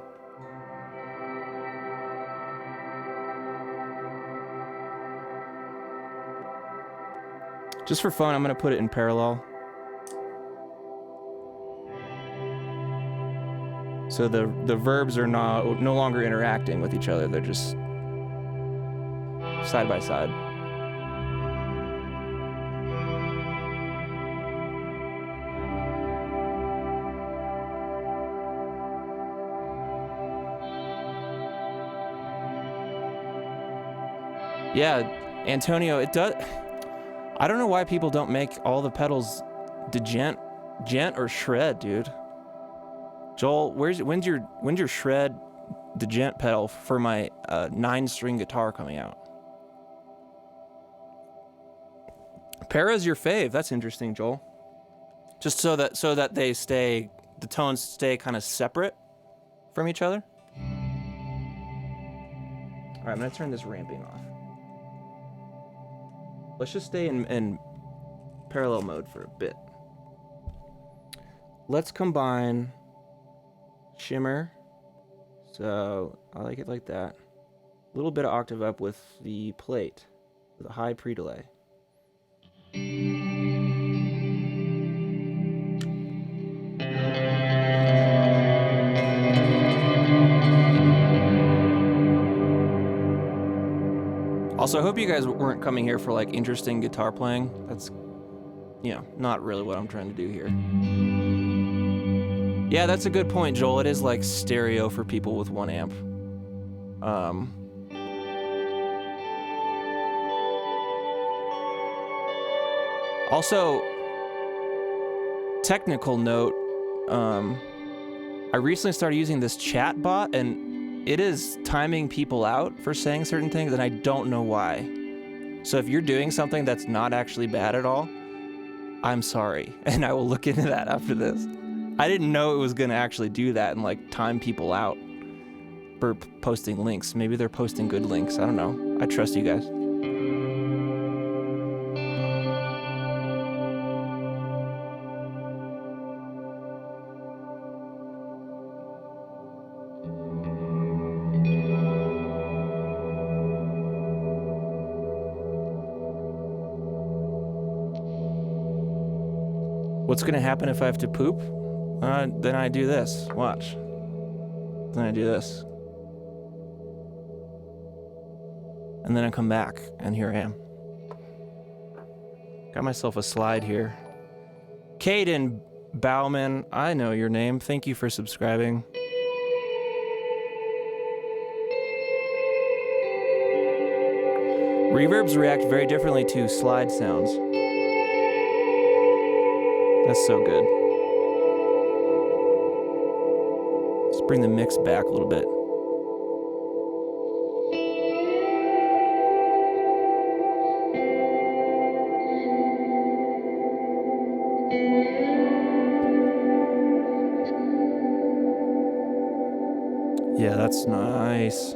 Just for fun, I'm going to put it in parallel. So the verbs are no longer interacting with each other. They're just side by side. Yeah, Antonio, it does. I don't know why people don't make all the pedals gent or shred, dude. Joel, when's your shred the gent pedal for my 9-string guitar coming out. Para's your fave. That's interesting, Joel. Just so that the tones stay kind of separate from each other. All right, I'm gonna turn this ramping off. Let's just stay in parallel mode for a bit. Let's combine Shimmer. So I like it like that. A little bit of octave up with the plate with a high pre-delay. Also, I hope you guys weren't coming here for like interesting guitar playing. That's, you know, not really what I'm trying to do here. Yeah, that's a good point, Joel. It is like stereo for people with one amp. Also, technical note, I recently started using this chat bot, and it is timing people out for saying certain things, and I don't know why. So if you're doing something that's not actually bad at all, I'm sorry, and I will look into that after this. I didn't know it was gonna actually do that and like time people out for posting links. Maybe they're posting good links. I don't know. I trust you guys. What's gonna happen if I have to poop? Then I do this. Watch. Then I do this. And then I come back, and here I am. Got myself a slide here. Caden Bauman, I know your name. Thank you for subscribing. Reverbs react very differently to slide sounds. That's so good. Let's bring the mix back a little bit. Yeah, that's nice.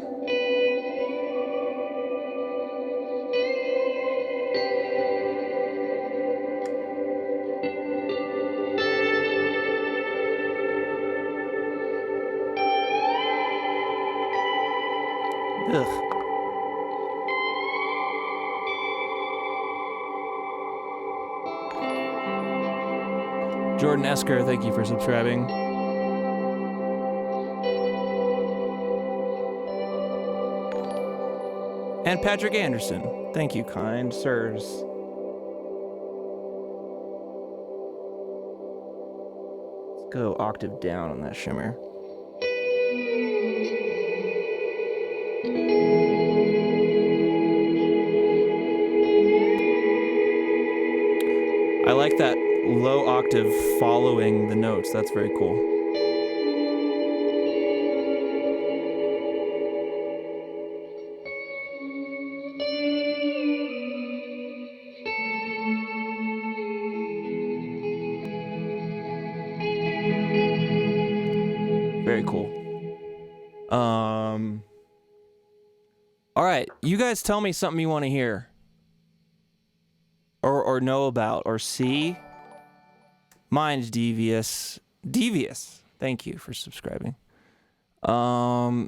Ugh. Jordan Esker, thank you for subscribing. And Patrick Anderson, thank you, kind sirs. Let's go octave down on that shimmer. I like that low octave following the notes. That's very cool. Very cool. All right, you guys tell me something you want to hear. Or know about, or see. Mine's devious. Devious. Thank you for subscribing. Yeah,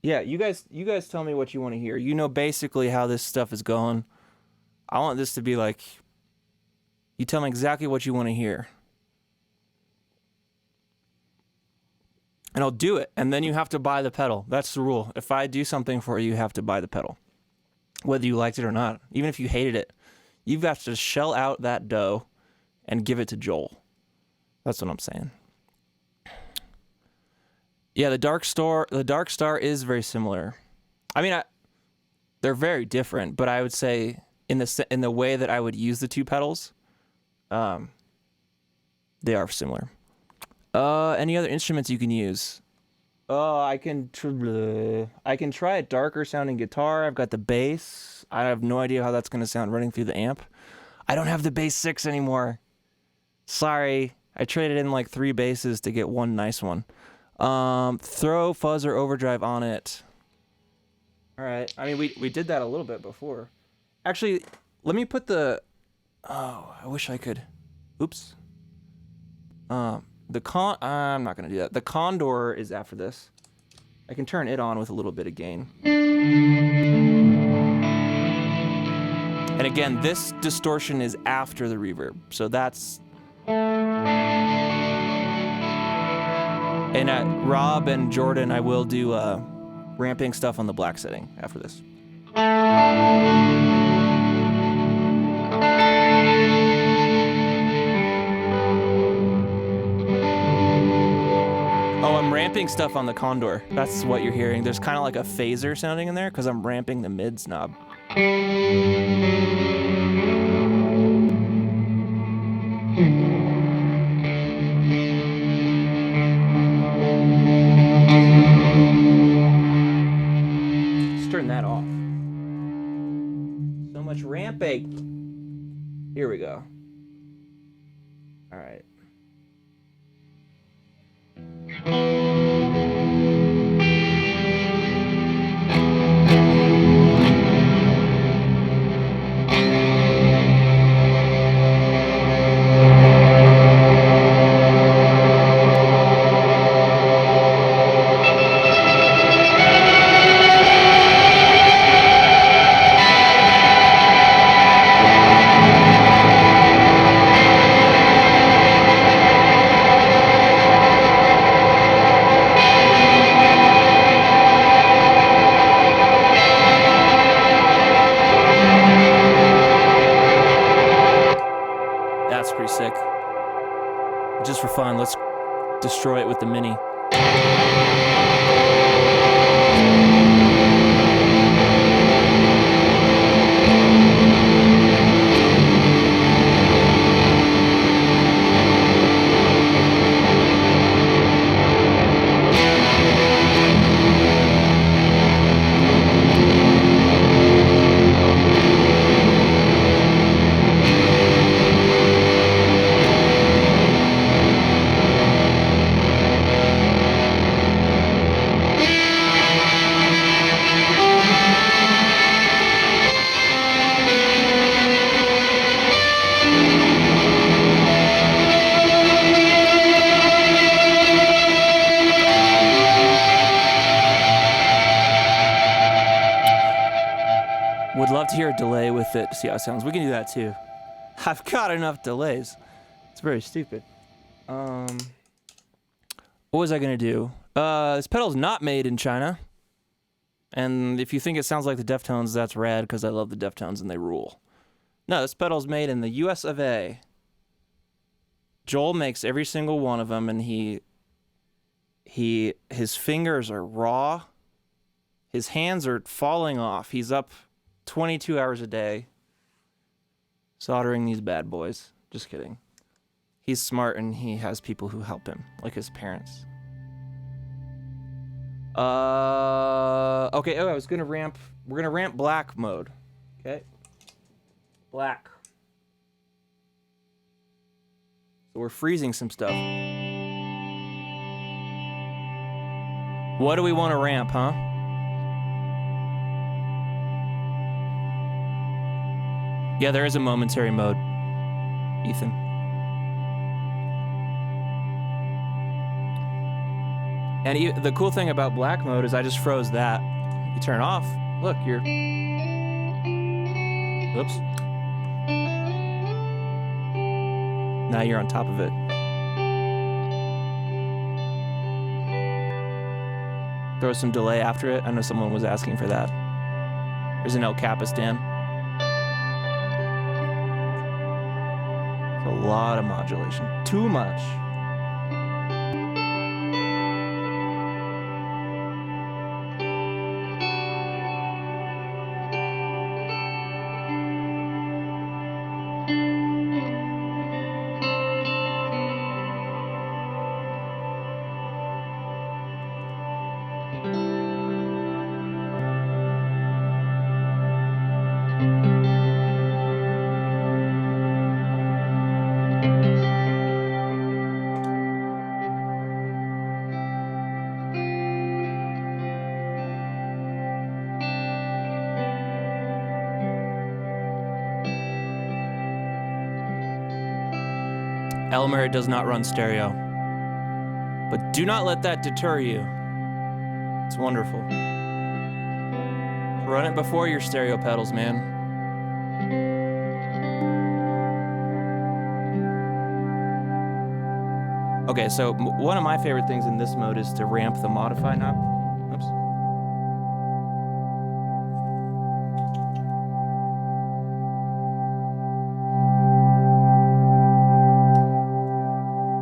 you guys tell me what you want to hear. You know basically how this stuff is going. I want this to be like, you tell me exactly what you want to hear. And I'll do it, and then you have to buy the pedal. That's the rule. If I do something for you, you have to buy the pedal. Whether you liked it or not. Even if you hated it. You've got to shell out that dough and give it to Joel. That's what I'm saying. Yeah, the Dark Star is very similar. I mean, they're very different, but I would say in the way that I would use the two pedals, they are similar. Any other instruments you can use? Oh, I can try a darker sounding guitar. I've got the bass. I have no idea how that's going to sound running through the amp. I don't have the bass 6 anymore. Sorry. I traded in like 3 basses to get one nice one. Throw fuzz or overdrive on it. All right. I mean, we did that a little bit before. Actually, let me put the... Oh, I wish I could... Oops. I'm not going to do that. The Condor is after this. I can turn it on with a little bit of gain. And again, this distortion is after the reverb. So that's... And at Rob and Jordan, I will do ramping stuff on the black setting after this. Oh, I'm ramping stuff on the Condor. That's what you're hearing. There's kind of like a phaser sounding in there because I'm ramping the mids knob. Let's turn that off. So much ramping. Here we go. All right. That's pretty sick. Just for fun, let's destroy it with the Mini. Would love to hear a delay with it to see how it sounds. We can do that too. I've got enough delays. It's very stupid. What was I gonna do? This pedal's not made in China. And if you think it sounds like the Deftones, that's rad because I love the Deftones and they rule. No, this pedal's made in the US of A. Joel makes every single one of them, and his fingers are raw. His hands are falling off. He's up 22 hours a day soldering these bad boys. Just kidding. He's smart and he has people who help him, like his parents. Okay, I was gonna ramp. We're gonna ramp black mode. Okay. Black. So we're freezing some stuff. What do we want to ramp, huh? Yeah, there is a momentary mode, Ethan. And the cool thing about black mode is I just froze that. You turn off. Look, you're... Oops. Now you're on top of it. Throw some delay after it. I know someone was asking for that. There's an El Capistan. A lot of modulation. Too much. Elmer, it does not run stereo. But do not let that deter you. It's wonderful. Run it before your stereo pedals, man. Okay, so one of my favorite things in this mode is to ramp the modify knob. Oops.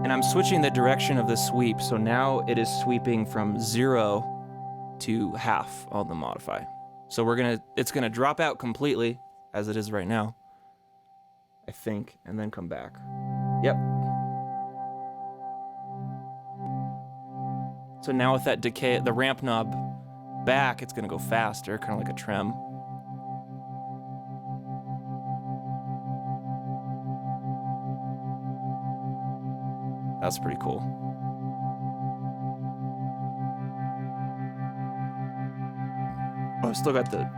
And I'm switching the direction of the sweep, so now it is sweeping from 0 to half on the modify. So it's gonna drop out completely, as it is right now, I think, and then come back. Yep. So now with that decay, the ramp knob back, it's gonna go faster, kind of like a trem. That's pretty cool. Oh, I still got the...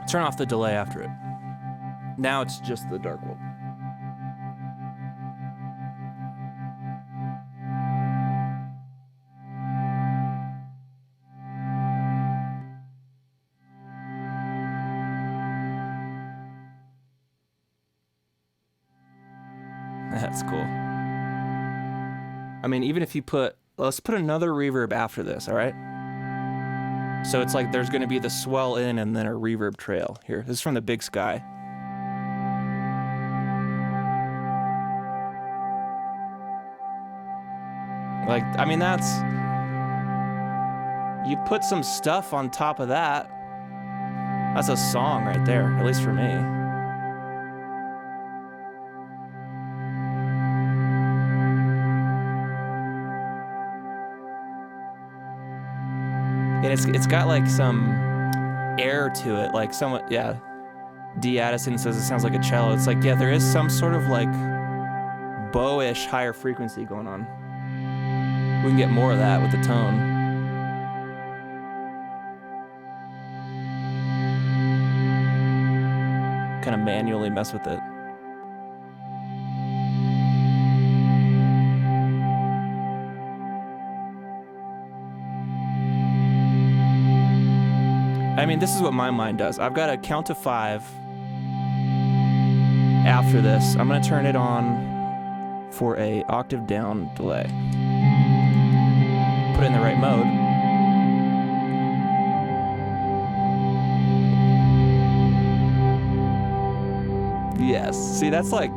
Turn off the delay after it. Now it's just the dark world. That's cool. I mean, even if you let's put another reverb after this, all right? So it's like there's gonna be the swell in and then a reverb trail. Here, this is from the Big Sky. Like, I mean, you put some stuff on top of that. That's a song right there, at least for me. And it's got like some air to it, like somewhat, yeah. D. Addison says it sounds like a cello. It's like, yeah, there is some sort of like bow-ish higher frequency going on. We can get more of that with the tone. Kind of manually mess with it. I mean, this is what my mind does. I've got to count to 5 after this. I'm going to turn it on for a octave down delay. Put it in the right mode. Yes. See, that's like...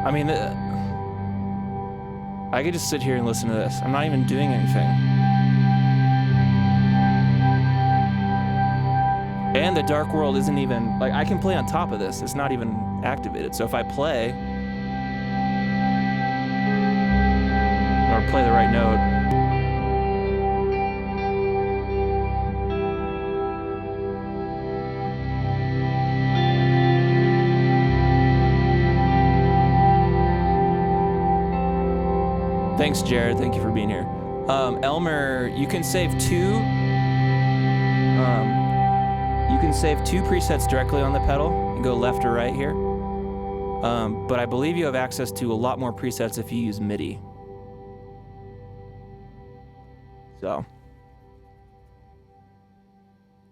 I mean, I could just sit here and listen to this. I'm not even doing anything. And the dark world isn't even, like, I can play on top of this. It's not even activated. So if I play, or play the right note, thanks, Jared. Thank you for being here. Elmer, you can save two presets directly on the pedal and go left or right here. But I believe you have access to a lot more presets if you use MIDI. So,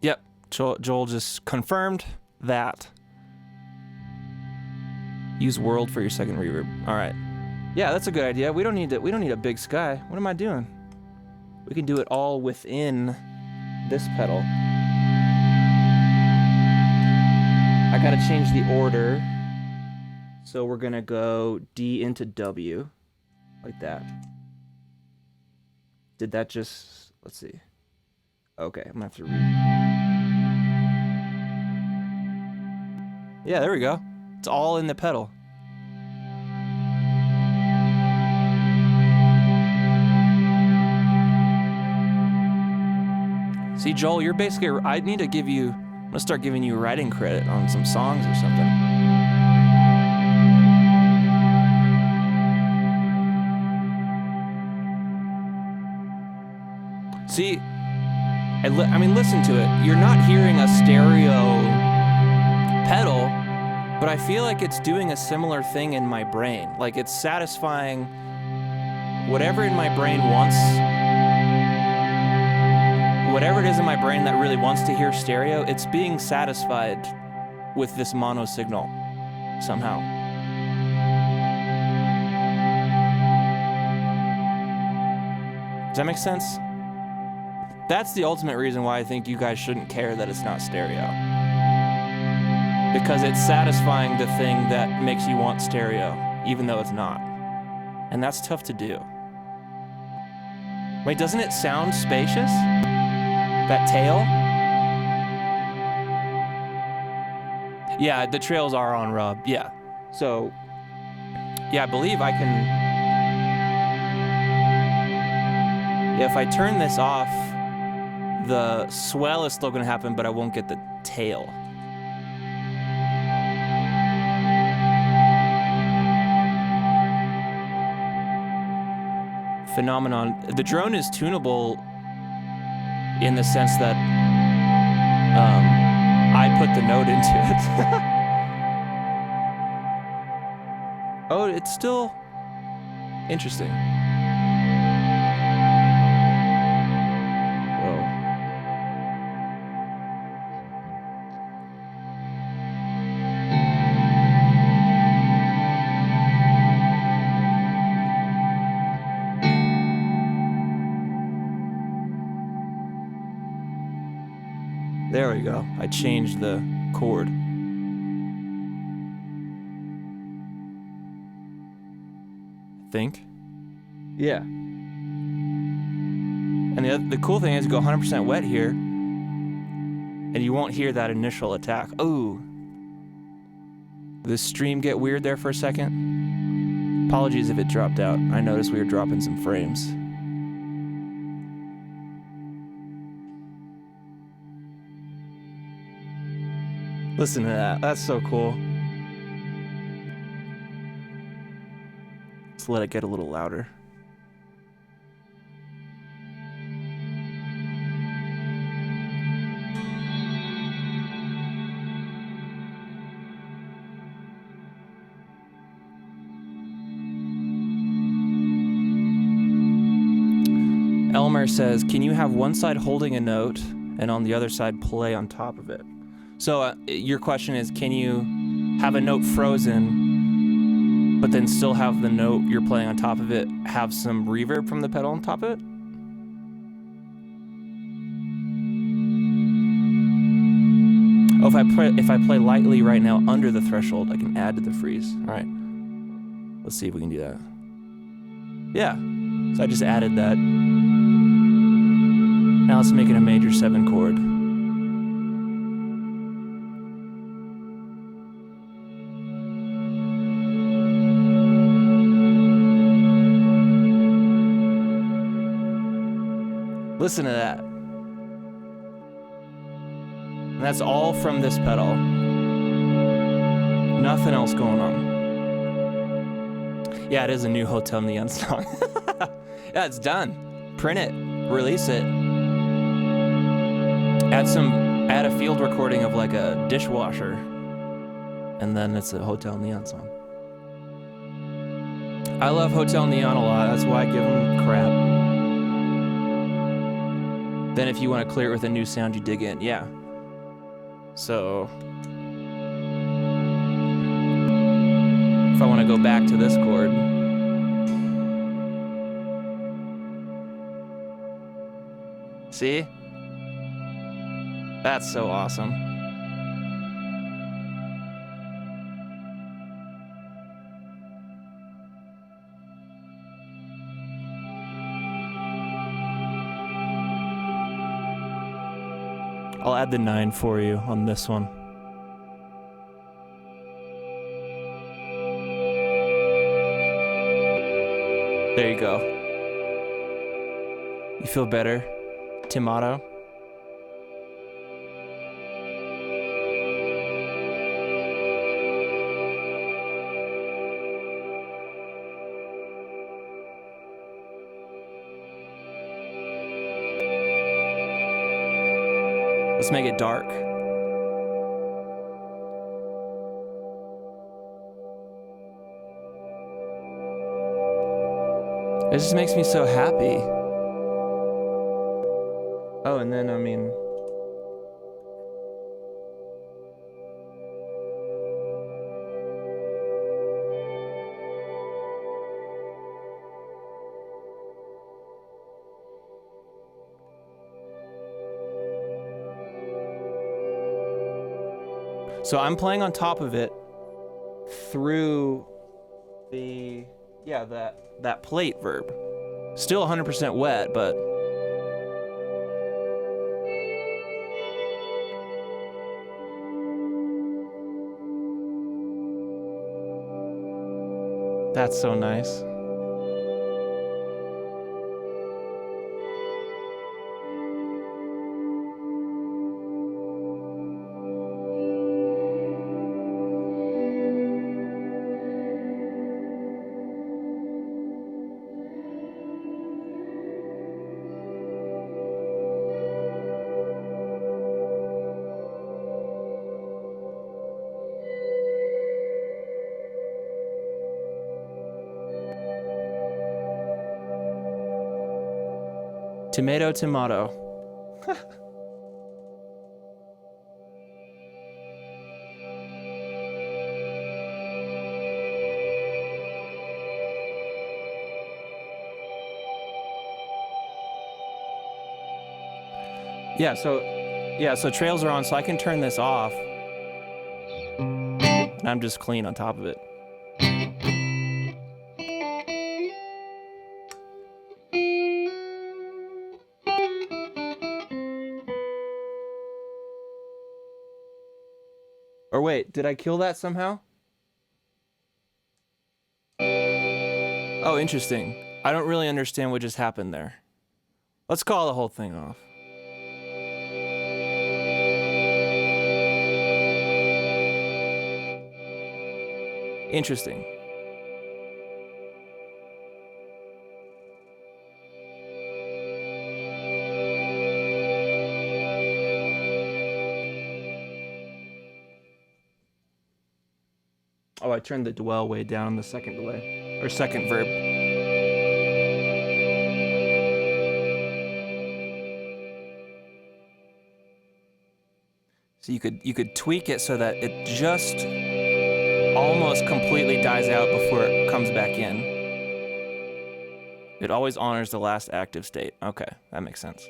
yep, Joel just confirmed that. Use world for your second reverb. All right. Yeah, that's a good idea. We don't need a Big Sky. What am I doing? We can do it all within this pedal. I gotta change the order. So we're gonna go D into W, like that. Did that just, let's see. Okay, I'm gonna have to read. Yeah, there we go. It's all in the pedal. See, Joel, you're basically, I need to give you, I'm gonna start giving you writing credit on some songs or something. See, I mean, listen to it. You're not hearing a stereo pedal, but I feel like it's doing a similar thing in my brain. Like it's satisfying whatever in my brain wants, whatever it is in my brain that really wants to hear stereo, it's being satisfied with this mono signal somehow. Does that make sense? That's the ultimate reason why I think you guys shouldn't care that it's not stereo. Because it's satisfying the thing that makes you want stereo, even though it's not. And that's tough to do. Wait, doesn't it sound spacious? That tail? Yeah, the trails are on rub, yeah. So, yeah, I believe I can... Yeah, if I turn this off, the swell is still gonna happen, but I won't get the tail. Phenomenon. The drone is tunable in the sense that I put the note into it. Oh, it's still interesting. Whoa. There we go. I changed the chord. I think. Yeah. And the cool thing is you go 100% wet here, and you won't hear that initial attack. Ooh. Did the stream get weird there for a second? Apologies if it dropped out. I noticed we were dropping some frames. Listen to that. That's so cool. Let's let it get a little louder. Elmer says, can you have one side holding a note and on the other side play on top of it? So your question is, can you have a note frozen, but then still have the note you're playing on top of it have some reverb from the pedal on top of it? Oh, if I play lightly right now under the threshold, I can add to the freeze. All right, let's see if we can do that. Yeah, so I just added that. Now let's make it a major 7 chord. Listen to that. And that's all from this pedal. Nothing else going on. Yeah, it is a new Hotel Neon song. Yeah, it's done. Print it. Release it. Add a field recording of like a dishwasher. And then it's a Hotel Neon song. I love Hotel Neon a lot. That's why I give them crap. Then if you want to clear it with a new sound, you dig in. Yeah. So if I want to go back to this chord, see? That's so awesome. I'll add the 9 for you on this one. There you go. You feel better, Timato? Let's make it dark. It just makes me so happy. Oh, and then, I mean... So I'm playing on top of it through the, yeah, that plate verb. Still 100% wet, but that's so nice. Tomato, tomato. So trails are on, so I can turn this off. And I'm just clean on top of it. Or wait, did I kill that somehow? Oh, interesting. I don't really understand what just happened there. Let's call the whole thing off. Interesting. Oh, I turned the dwell way down on the second delay. Or second verb. So you could tweak it so that it just almost completely dies out before it comes back in. It always honors the last active state. Okay, that makes sense.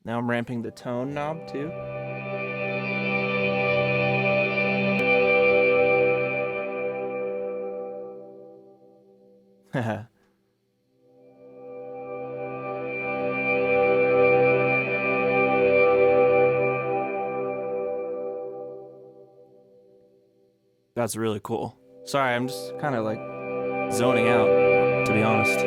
Now I'm ramping the tone knob too. Haha. That's really cool. Sorry, I'm just kind of like zoning out, to be honest.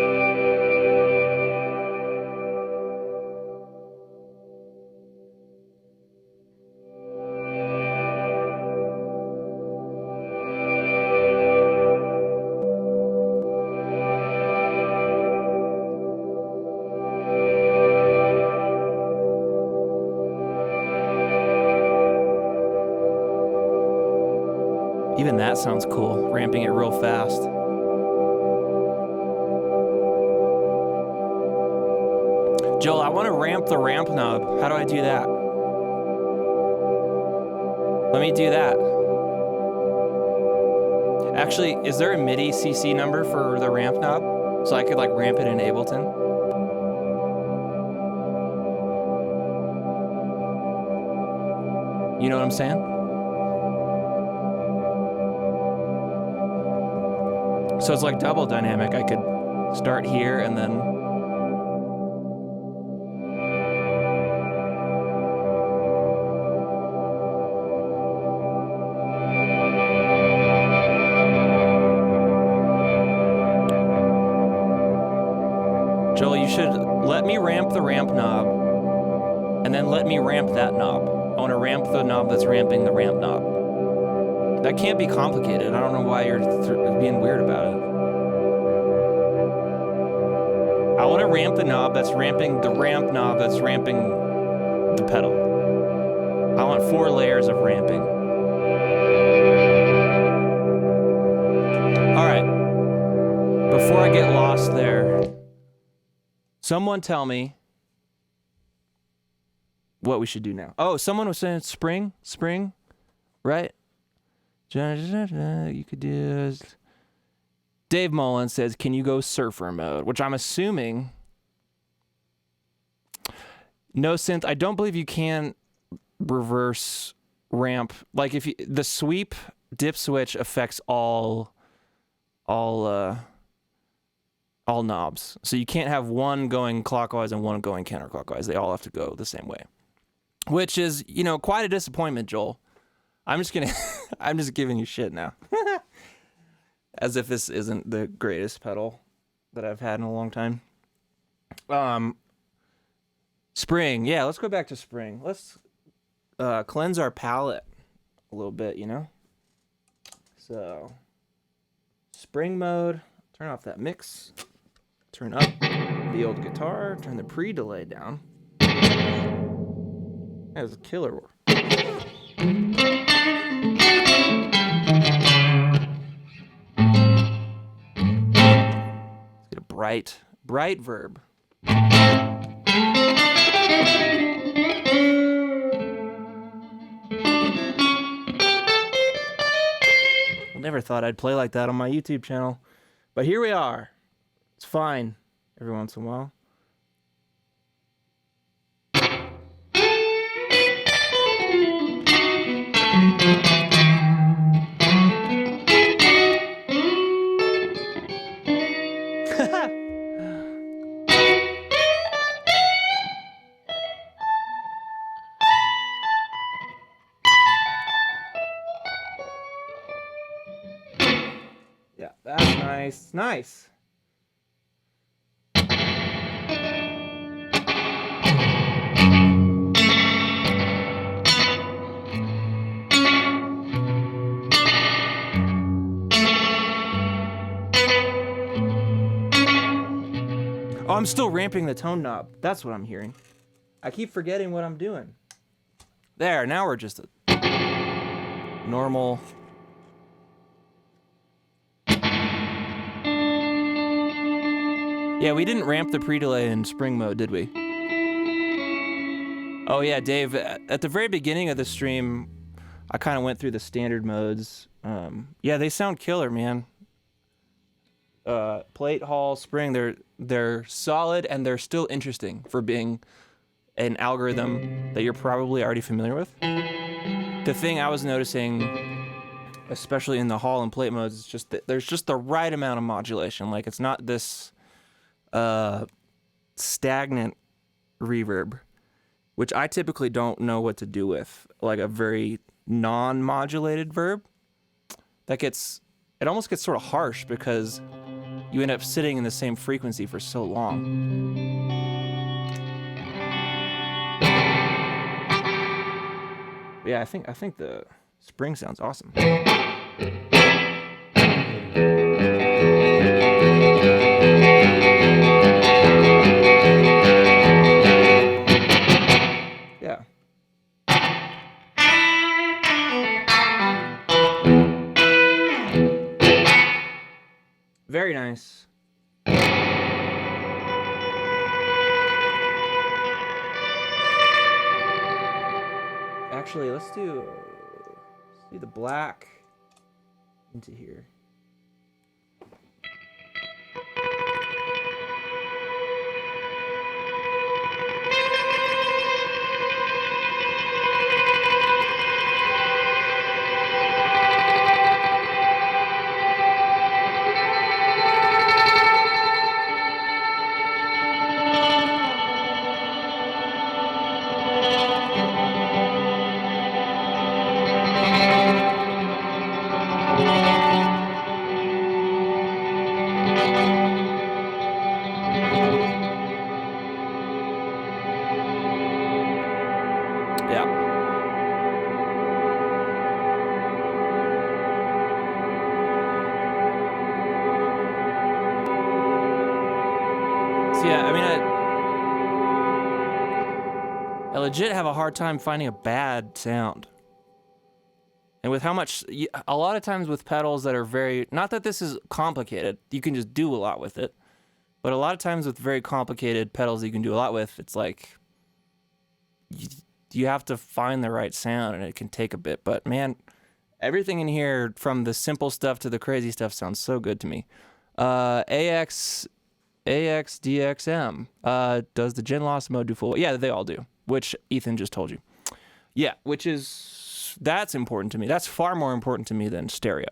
Even that sounds cool, ramping it real fast. Joel, I want to ramp the ramp knob. How do I do that? Let me do that. Actually, is there a MIDI CC number for the ramp knob? So I could like ramp it in Ableton? You know what I'm saying? So it's like double dynamic. I could Start here and then... Joel, you should let me ramp the ramp knob, and then let me ramp that knob. I want to ramp the knob that's ramping the ramp knob. That can't be complicated. I don't know why you're being weird about it. I want to ramp the knob that's ramping the ramp knob that's ramping the pedal. I want 4 layers of ramping. All right. Before I get lost there, someone tell me what we should do now. Oh, someone was saying spring, right? You could do... Dave Mullen says, can you go surfer mode? Which I'm assuming... No synth. I don't believe you can reverse ramp. Like if you... The sweep dip switch affects all knobs. So you can't have one going clockwise and one going counterclockwise. They all have to go the same way. Which is, you know, quite a disappointment, Joel. I'm just giving you shit now. As if this isn't the greatest pedal that I've had in a long time. Spring. Yeah, let's go back to spring. Let's cleanse our palette a little bit, you know? So, spring mode. Turn off that mix. Turn up the old guitar. Turn the pre-delay down. That was a killer. Get a bright verb. I never thought I'd play like that on my YouTube channel, but here we are. It's fine every once in a while. Yeah, that's nice. Nice. Oh, I'm still ramping the tone knob. That's what I'm hearing. I keep forgetting what I'm doing. There, now we're just a normal... Yeah, we didn't ramp the pre-delay in spring mode, did we? Oh yeah, Dave, at the very beginning of the stream, I kind of went through the standard modes. Yeah, they sound killer, man. Plate, Hall, Spring, they're solid and they're still interesting for being an algorithm that you're probably already familiar with. The thing I was noticing, especially in the Hall and Plate modes, is just that there's just the right amount of modulation. Like it's not this stagnant reverb, which I typically don't know what to do with. Like a very non-modulated verb it almost gets sort of harsh because you end up sitting in the same frequency for so long. Yeah, I think the spring sounds awesome. Yeah. Very nice. Actually, let's do the black into here. Yeah, I mean, I legit have a hard time finding a bad sound. And with how much, a lot of times with pedals that are very, not that this is complicated, you can just do a lot with it. But a lot of times with very complicated pedals that you can do a lot with, it's like, you have to find the right sound and it can take a bit. But man, everything in here, from the simple stuff to the crazy stuff, sounds so good to me. AXDXM, does the Gen Loss mode do full? Yeah, they all do, which Ethan just told you. Yeah, that's important to me. That's far more important to me than stereo.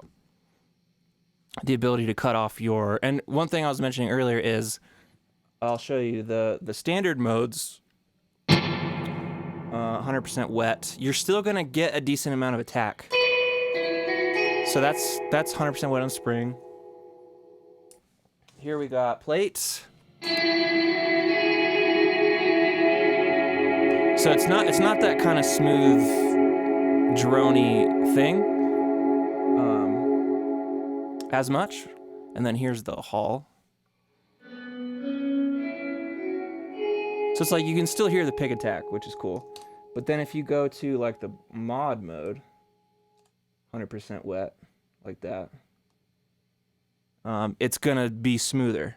The ability to cut off your, and one thing I was mentioning earlier is, I'll show you the standard modes, 100% wet. You're still gonna get a decent amount of attack. So that's 100% wet on spring. Here we got plates. So it's not that kind of smooth, droney thing as much. And then here's the hall. So it's like you can still hear the pick attack, which is cool. But then if you go to like the mod mode, 100% wet, like that, it's gonna be smoother.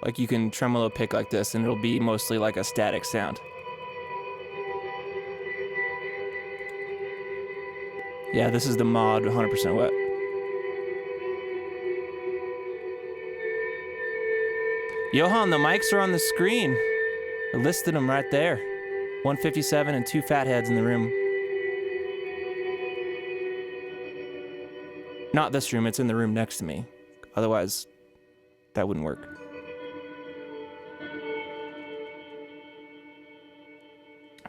Like you can tremolo pick like this and it'll be mostly like a static sound. Yeah, this is the mod 100% wet. Johan, the mics are on the screen. I listed them right there. 157 and 2 fat heads in the room. Not this room, it's in the room next to me. Otherwise, that wouldn't work.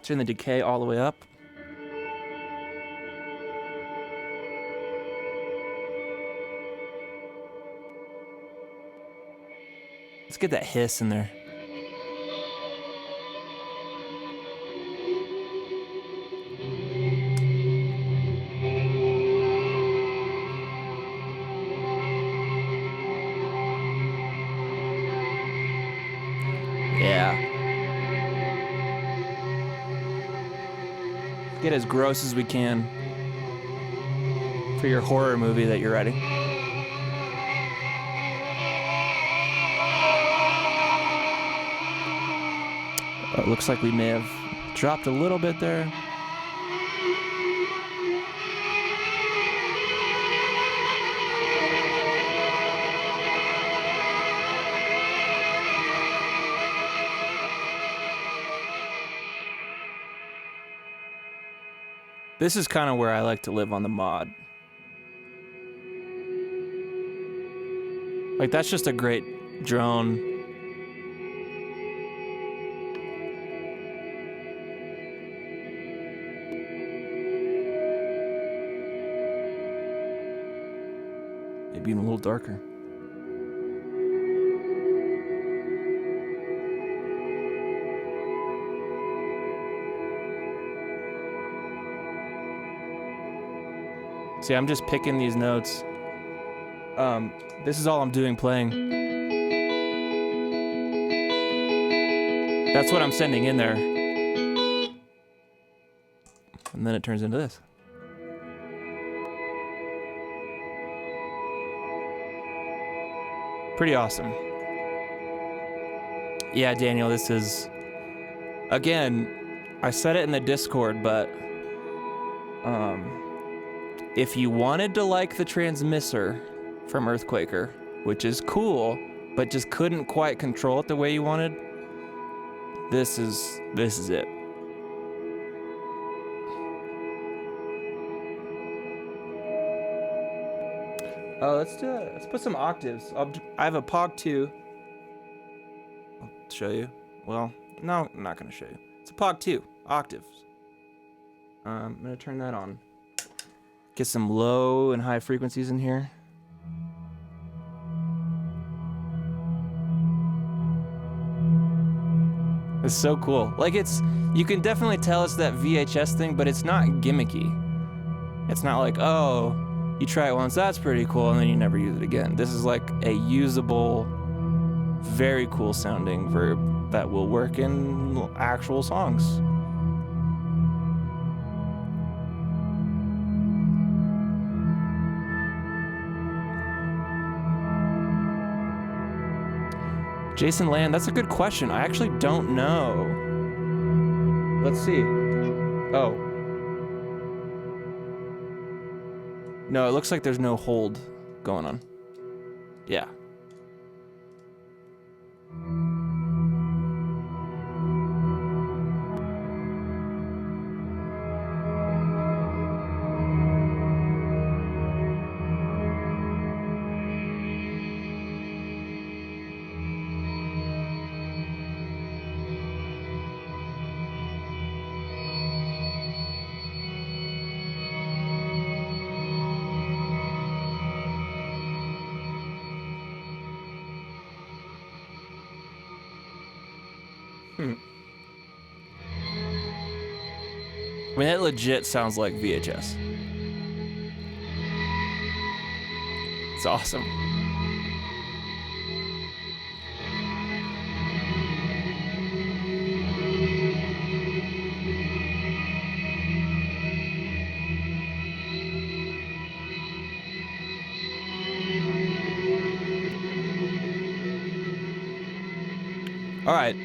Turn the decay all the way up. Let's get that hiss in there. Yeah. Get as gross as we can for your horror movie that you're writing. It looks like we may have dropped a little bit there. This is kind of where I like to live on the mod. Like, that's just a great drone. Maybe even a little darker. See, I'm just picking these notes. This is all I'm doing playing. That's what I'm sending in there. And then it turns into this. Pretty awesome. Yeah, Daniel, this is... Again, I said it in the Discord, but... if you wanted to like the transmitter from Earthquaker, which is cool, but just couldn't quite control it the way you wanted, this is it. Oh, let's do it. Let's put some octaves. I have a Pog 2. I'll show you. Well, no, I'm not gonna show you. It's a Pog 2, octaves. I'm gonna turn that on. Get some low and high frequencies in here. It's so cool. Like, you can definitely tell it's that VHS thing, but it's not gimmicky. It's not like, oh, you try it once, that's pretty cool, and then you never use it again. This is like a usable Very cool sounding verb that will work in actual songs. Jason Land, that's a good question. I actually don't know. Let's see. Oh. No, it looks like there's no hold going on. Yeah. I mean, it legit sounds like VHS. It's awesome. All right.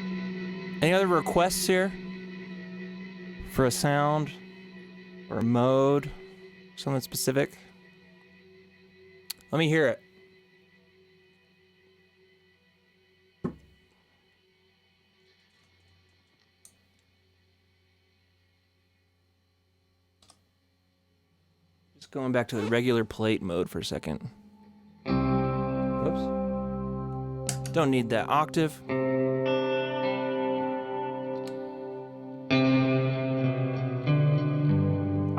Any other requests here? For a sound or a mode, something specific? Let me hear it. Just going back to the regular plate mode for a second. Whoops. Don't need that octave.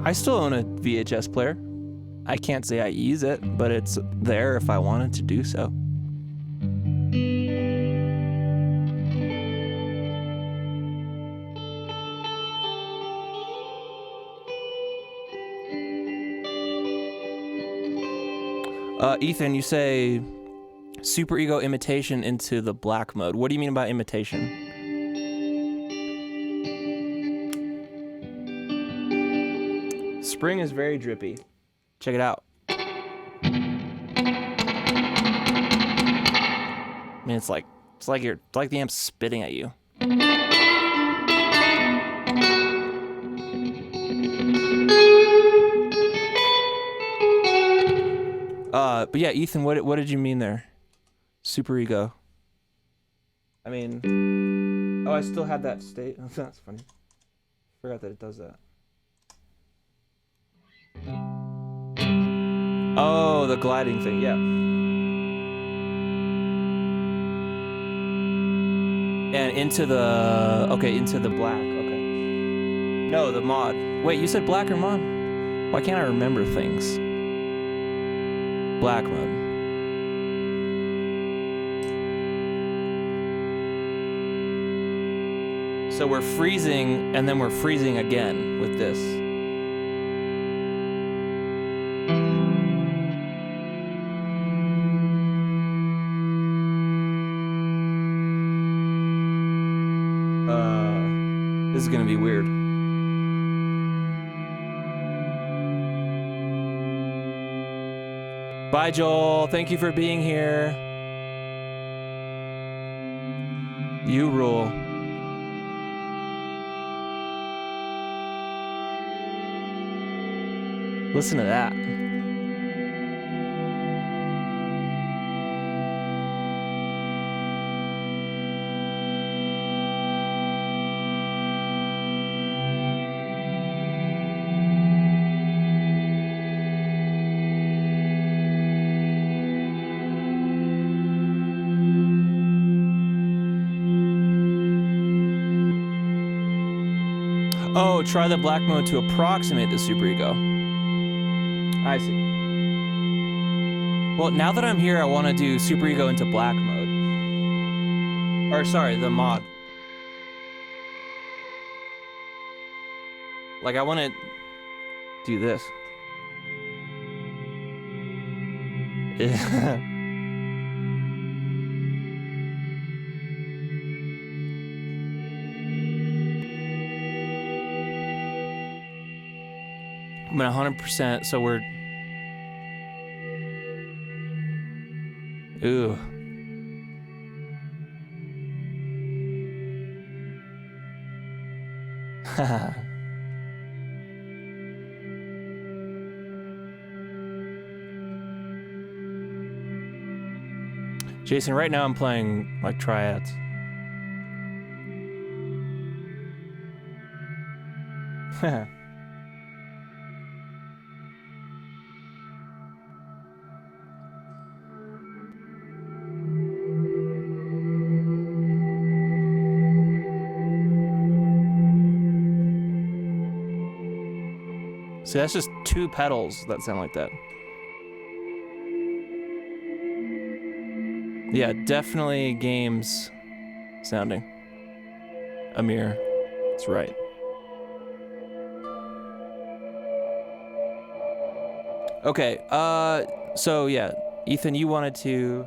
I still own a VHS player. I can't say I use it, but it's there if I wanted to do so. Ethan, you say super ego imitation into the black mode. What do you mean by imitation? Spring is very drippy. Check it out. I mean, it's like the amp's spitting at you. But yeah, Ethan, what did you mean there? Super ego. I mean, oh, I still had that state. That's funny. Forgot that it does that. Oh, the gliding thing, yeah. And into the black, okay. No, the mod. Wait, you said black or mod? Why can't I remember things? Black mode. So we're freezing, and then we're freezing again with this. This is gonna be weird. Bye, Joel. Thank you for being here. You rule. Listen to that. Oh, try the black mode to approximate the superego. I see. Well, now that I'm here, I want to do superego into black mode. Or sorry, the mod. Like, I want to do this. I'm at 100%, so we're... Ooh. Haha. Jason, right now I'm playing like triads. See, that's just 2 pedals that sound like that. Yeah, definitely games sounding. Amir, that's right. Okay, so yeah, Ethan, you wanted to...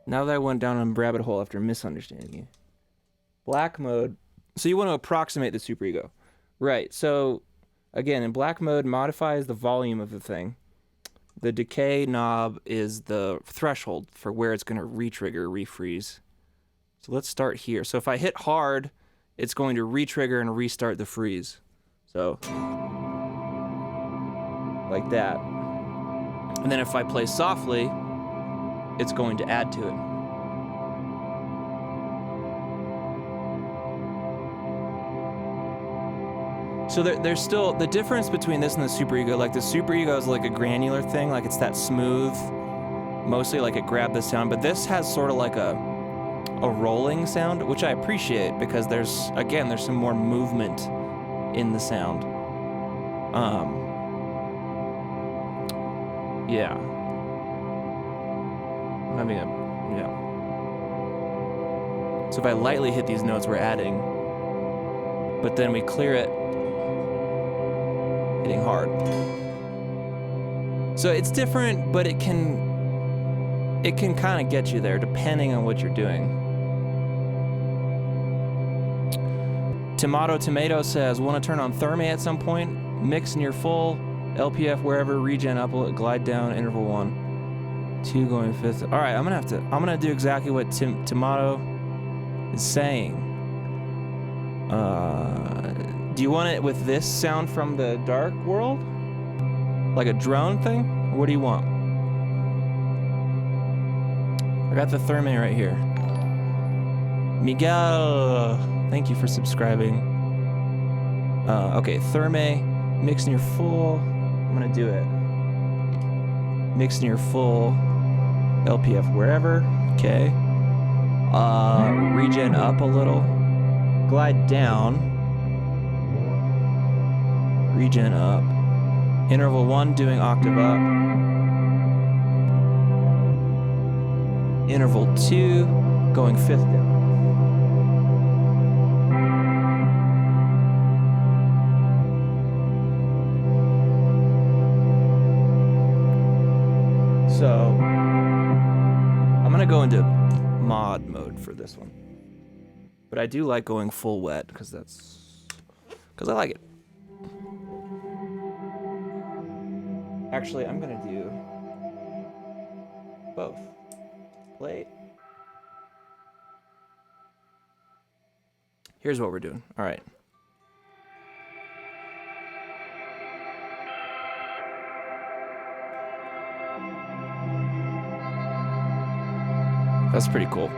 Now that I went down a rabbit hole after misunderstanding you. Black mode, so you want to approximate the superego. Right, so again, in black mode, modifies the volume of the thing. The decay knob is the threshold for where it's going to re-trigger, refreeze. So let's start here. So if I hit hard, it's going to re-trigger and restart the freeze. So, like that. And then if I play softly, it's going to add to it. So there's still the difference between this and the superego. Like the superego is like a granular thing, like it's that smooth, mostly like it grabbed the sound. But this has sort of like a rolling sound, which I appreciate because there's some more movement in the sound. Yeah. I mean, yeah. So if I lightly hit these notes, we're adding, but then we clear it. Hitting hard. So it's different, but it can kind of get you there depending on what you're doing. Tomato says, want to turn on Therme at some point? Mix near full, LPF wherever, regen up, glide down, interval 1. 2 going 5th. All right, I'm gonna do exactly what Tomato is saying. Do you want it with this sound from the Dark World? Like a drone thing? Or what do you want? I got the Therme right here. Miguel, thank you for subscribing. Okay, Therme, mix near full. I'm gonna do it. Mix near full, LPF wherever, okay. Regen up a little. Glide down. Regen up. Interval 1 doing octave up. Interval 2 going 5th down. So I'm gonna go into mod mode for this one. But I do like going full wet because I like it. Actually, I'm gonna do both. Play. Here's what we're doing. All right. That's pretty cool.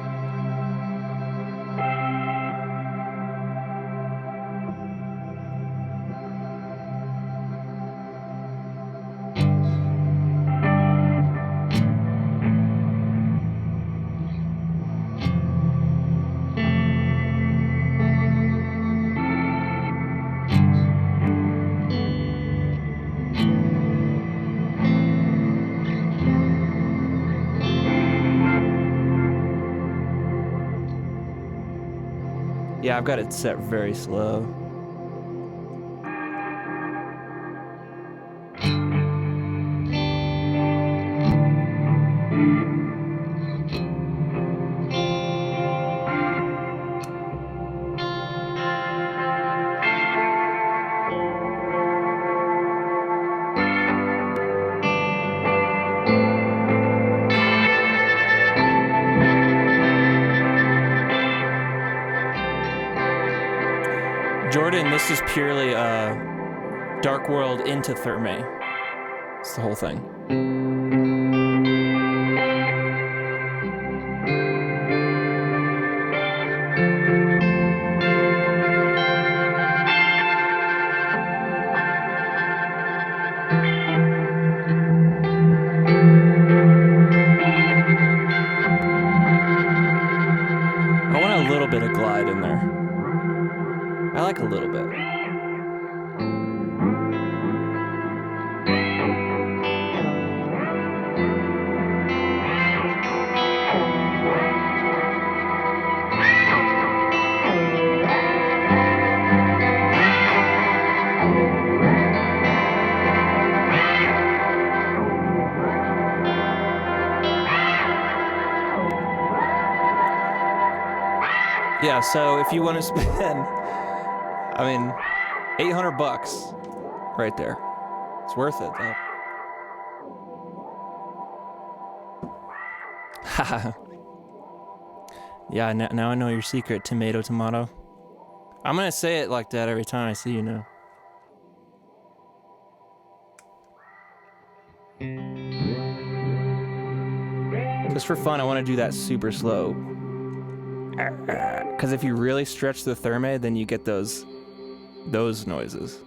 Yeah, I've got it set very slow. Jordan, this is purely Dark World into Therme. It's the whole thing. I want a little bit of glide in there. I like a little bit. Yeah, so if you want to spend, I mean, $800 right there. It's worth it, though. Haha. Yeah, now I know your secret, tomato. I'm gonna say it like that every time I see you now. Just for fun, I want to do that super slow. Because if you really stretch the Therme, then you get those noises.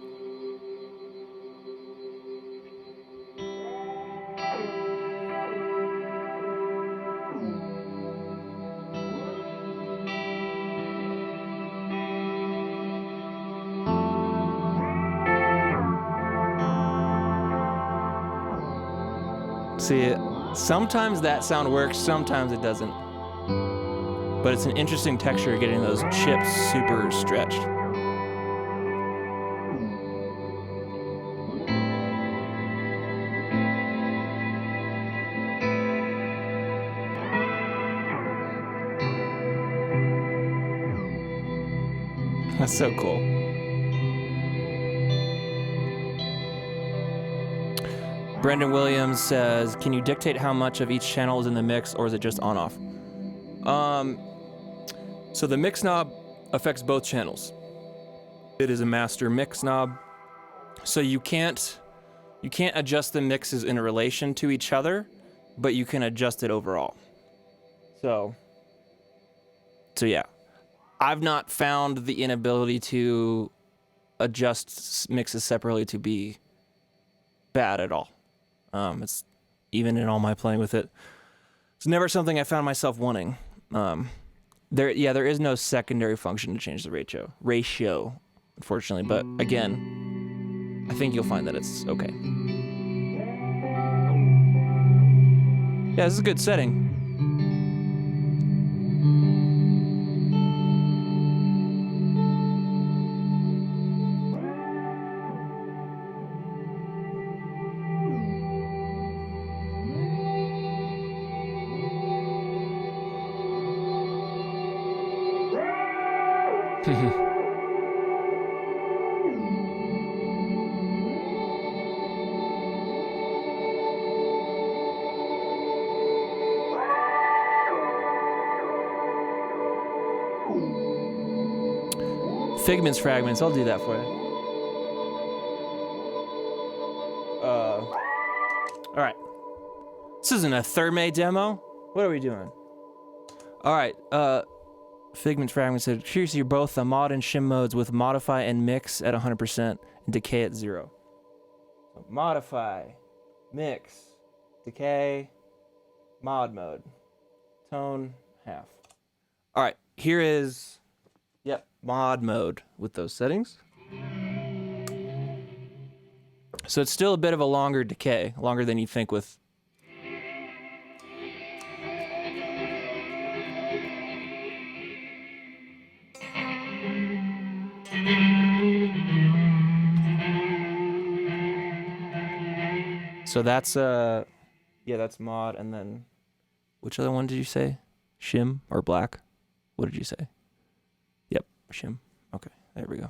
See, sometimes that sound works, sometimes it doesn't. But it's an interesting texture getting those chips super stretched. That's so cool. Brendan Williams says, can you dictate how much of each channel is in the mix, or is it just on-off? So the mix knob affects both channels. It is a master mix knob. So you can't adjust the mixes in relation to each other, but you can adjust it overall. So yeah. I've not found the inability to adjust mixes separately to be bad at all. It's even in all my playing with it. It's never something I found myself wanting. There is no secondary function to change the ratio, unfortunately. But again, I think you'll find that it's okay. Yeah, this is a good setting. Figment's fragments, I'll do that for you. All right. This isn't a Therme demo. What are we doing? All right. Figment fragments said, curious, you're both the mod and shim modes with modify and mix at 100% and decay at 0. So modify, mix, decay, mod mode, tone half. All right. Here is. Yep, mod mode with those settings. So it's still a bit of a longer decay, longer than you think with. So that's that's mod, and then which other one did you say? Shim or black? What did you say? Yep, shim. Okay, there we go.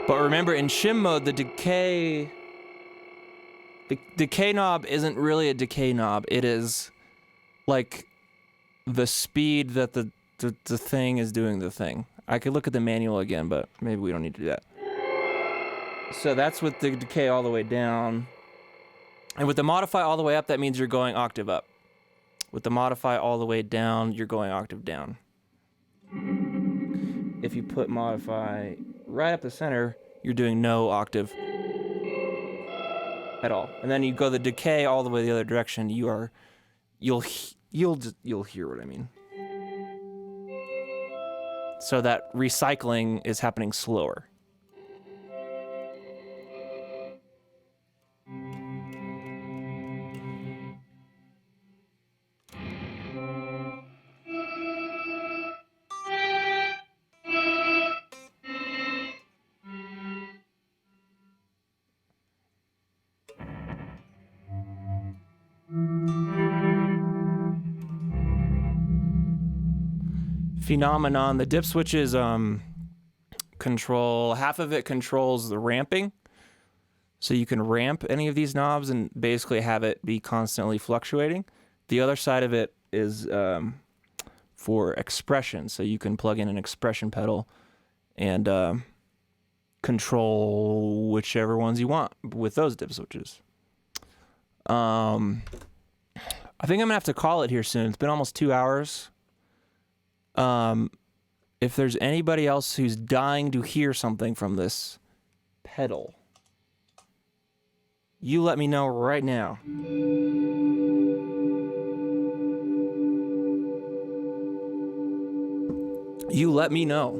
But remember, in shim mode, the decay knob isn't really a decay knob. It is like the speed that the the thing is doing the thing. I could look at the manual again, but maybe we don't need to do that. So that's with the decay all the way down. And with the modify all the way up, that means you're going octave up. With the modify all the way down, you're going octave down. If you put modify right up the center, you're doing no octave at all. And then you go the decay all the way the other direction, you'll hear what I mean. So that recycling is happening slower. Phenomenon, the dip switches control, half of it controls the ramping, so you can ramp any of these knobs and basically have it be constantly fluctuating. The other side of it is for expression, so you can plug in an expression pedal and control whichever ones you want with those dip switches. I think I'm gonna have to call it here soon. It's been almost 2 hours. If there's anybody else who's dying to hear something from this pedal, you let me know right now. You let me know.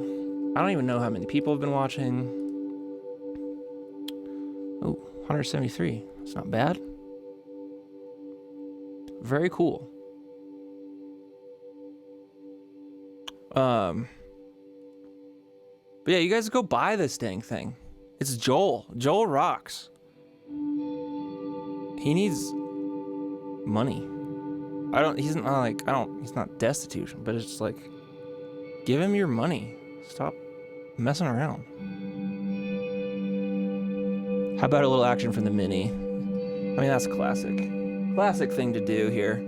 I don't even know how many people have been watching. Oh, 173. That's not bad. Very cool. But yeah, you guys go buy this dang thing. It's Joel. Joel rocks. He needs money. He's not destitute, but it's just like, give him your money. Stop messing around. How about a little action from the Mini? I mean, that's classic. Classic thing to do here.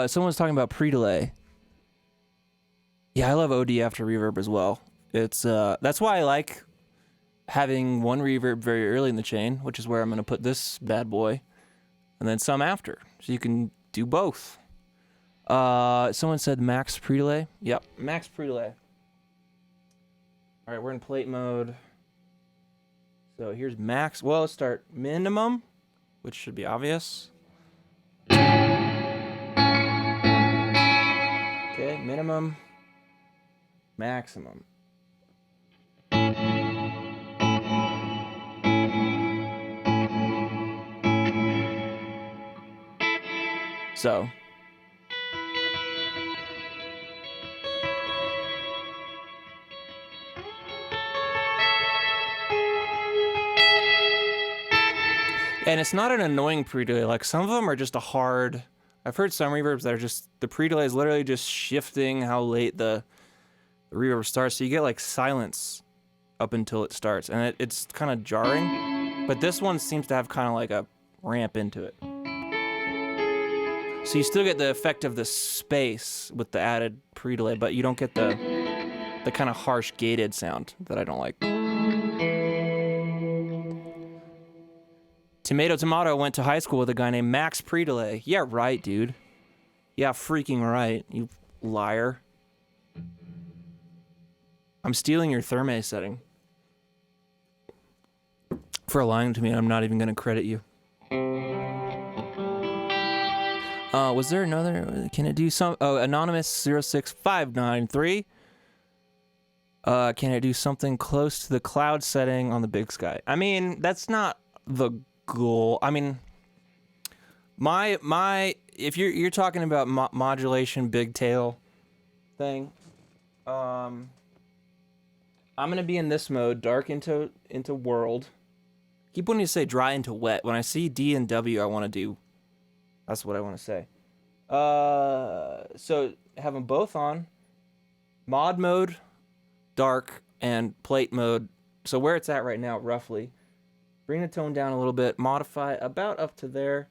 Someone's talking about pre-delay. Yeah, I love OD after reverb as well. It's that's why I like having one reverb very early in the chain, which is where I'm going to put this bad boy, and then some after, so you can do both. Someone said max pre-delay. Yep, max pre-delay. All right, we're in plate mode. So here's max. Well, let's start minimum, which should be obvious. Okay, minimum, maximum. So. And it's not an annoying pre-delay. Like, some of them are just a hard... I've heard some reverbs that are just... The pre-delay is literally just shifting how late the reverb starts. So you get, like, silence up until it starts. And it's kind of jarring. But this one seems to have kind of like a ramp into it. So you still get the effect of the space with the added pre-delay, but you don't get the kind of harsh gated sound that I don't like. Tomato went to high school with a guy named Max Pre-delay. Yeah, right, dude. Yeah, freaking right, you liar. I'm stealing your Therme setting. For lying to me, I'm not even going to credit you. Was there another? Can it do some? Oh, Anonymous 06593. Can it do something close to the cloud setting on the Big Sky? I mean, that's not the goal. I mean, if you're talking about modulation, big tail thing, I'm gonna be in this mode, dark into world. Keep wanting to say dry into wet. When I see D and W, I want to do. That's what I want to say. So have them both on. Mod mode, dark, and plate mode. So where it's at right now, roughly. Bring the tone down a little bit. Modify about up to there.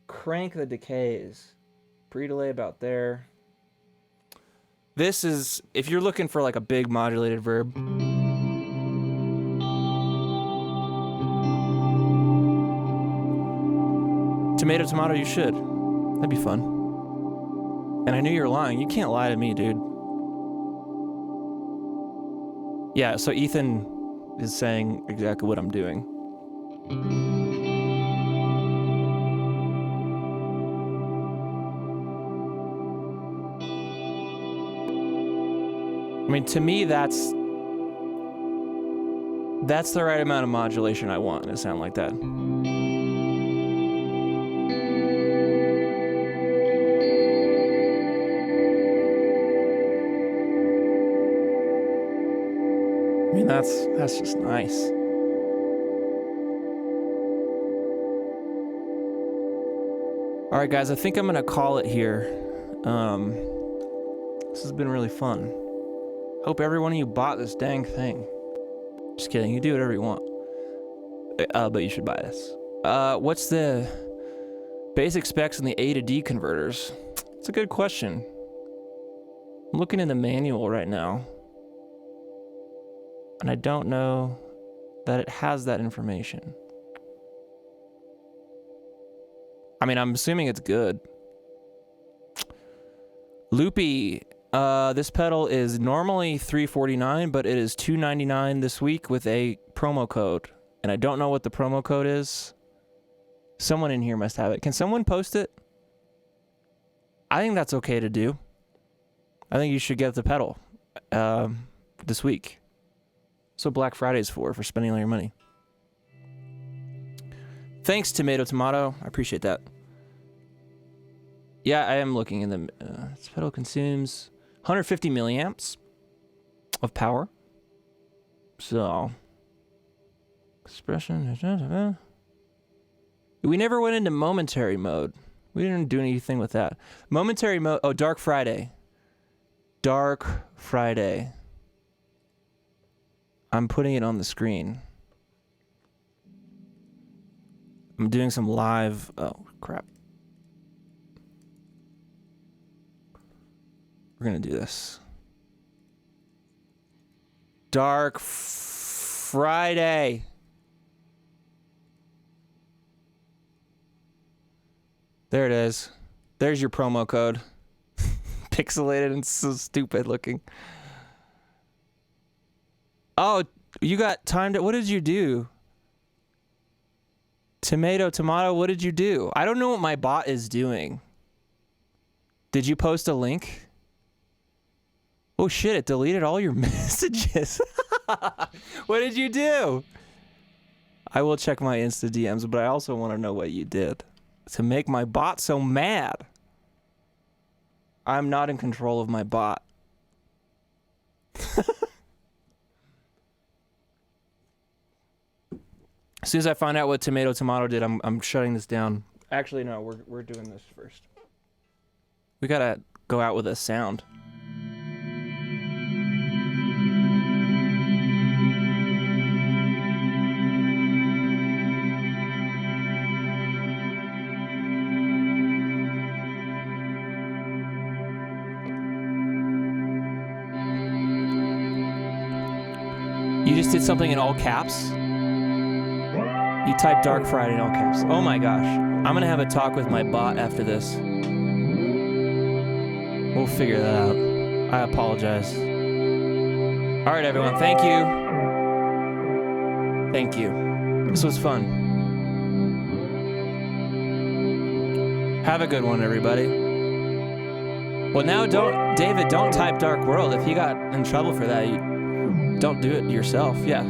Crank the decays. Pre-delay about there. This is, if you're looking for like a big modulated verb. Tomato, you should. That'd be fun. And I knew you were lying. You can't lie to me, dude. Yeah, so Ethan is saying exactly what I'm doing. I mean, to me, that's the right amount of modulation I want to sound like that. I mean, that's just nice. All right, guys, I think I'm gonna call it here. This has been really fun. Hope every one of you bought this dang thing. Just kidding, you do whatever you want. But you should buy this. What's the basic specs on the A to D converters? It's a good question. I'm looking in the manual right now. And I don't know that it has that information. I mean, I'm assuming it's good. Loopy, this pedal is normally $349, but it is $299 this week with a promo code. And I don't know what the promo code is. Someone in here must have it. Can someone post it? I think that's okay to do. I think you should get the pedal this week. So Black Friday's for spending all your money. Thanks, Tomato. I appreciate that. Yeah, I am looking in the... this pedal consumes 150 milliamps of power. So... Expression... We never went into momentary mode. We didn't do anything with that. Momentary mode... Oh, Dark Friday. Dark Friday. I'm putting it on the screen. I'm doing some live... Oh, crap. We're gonna do this. Dark Friday. There it is. There's your promo code. Pixelated and so stupid looking. Oh, you got timed it. What did you do? Tomato, what did you do? I don't know what my bot is doing. Did you post a link? Oh shit, it deleted all your messages. What did you do? I will check my Insta DMs, but I also want to know what you did to make my bot so mad. I'm not in control of my bot. As soon as I find out what Tomato did, I'm shutting this down. Actually, no, we're doing this first. We gotta go out with a sound. You just did something in all caps? You typed Dark Friday in all caps. Oh my gosh. I'm gonna have a talk with my bot after this. We'll figure that out. I apologize. All right, everyone. Thank you. Thank you. This was fun. Have a good one, everybody. Well, now David, don't type Dark World. If you got in trouble for that, don't do it yourself. Yeah.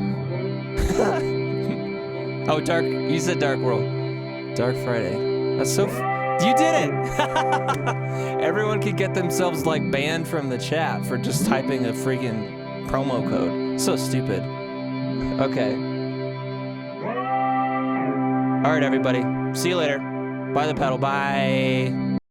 Oh, you said Dark World. Dark Friday. That's so, you did it! Everyone could get themselves like banned from the chat for just typing a freaking promo code. So stupid. Okay. All right, everybody. See you later. Bye the pedal. Bye.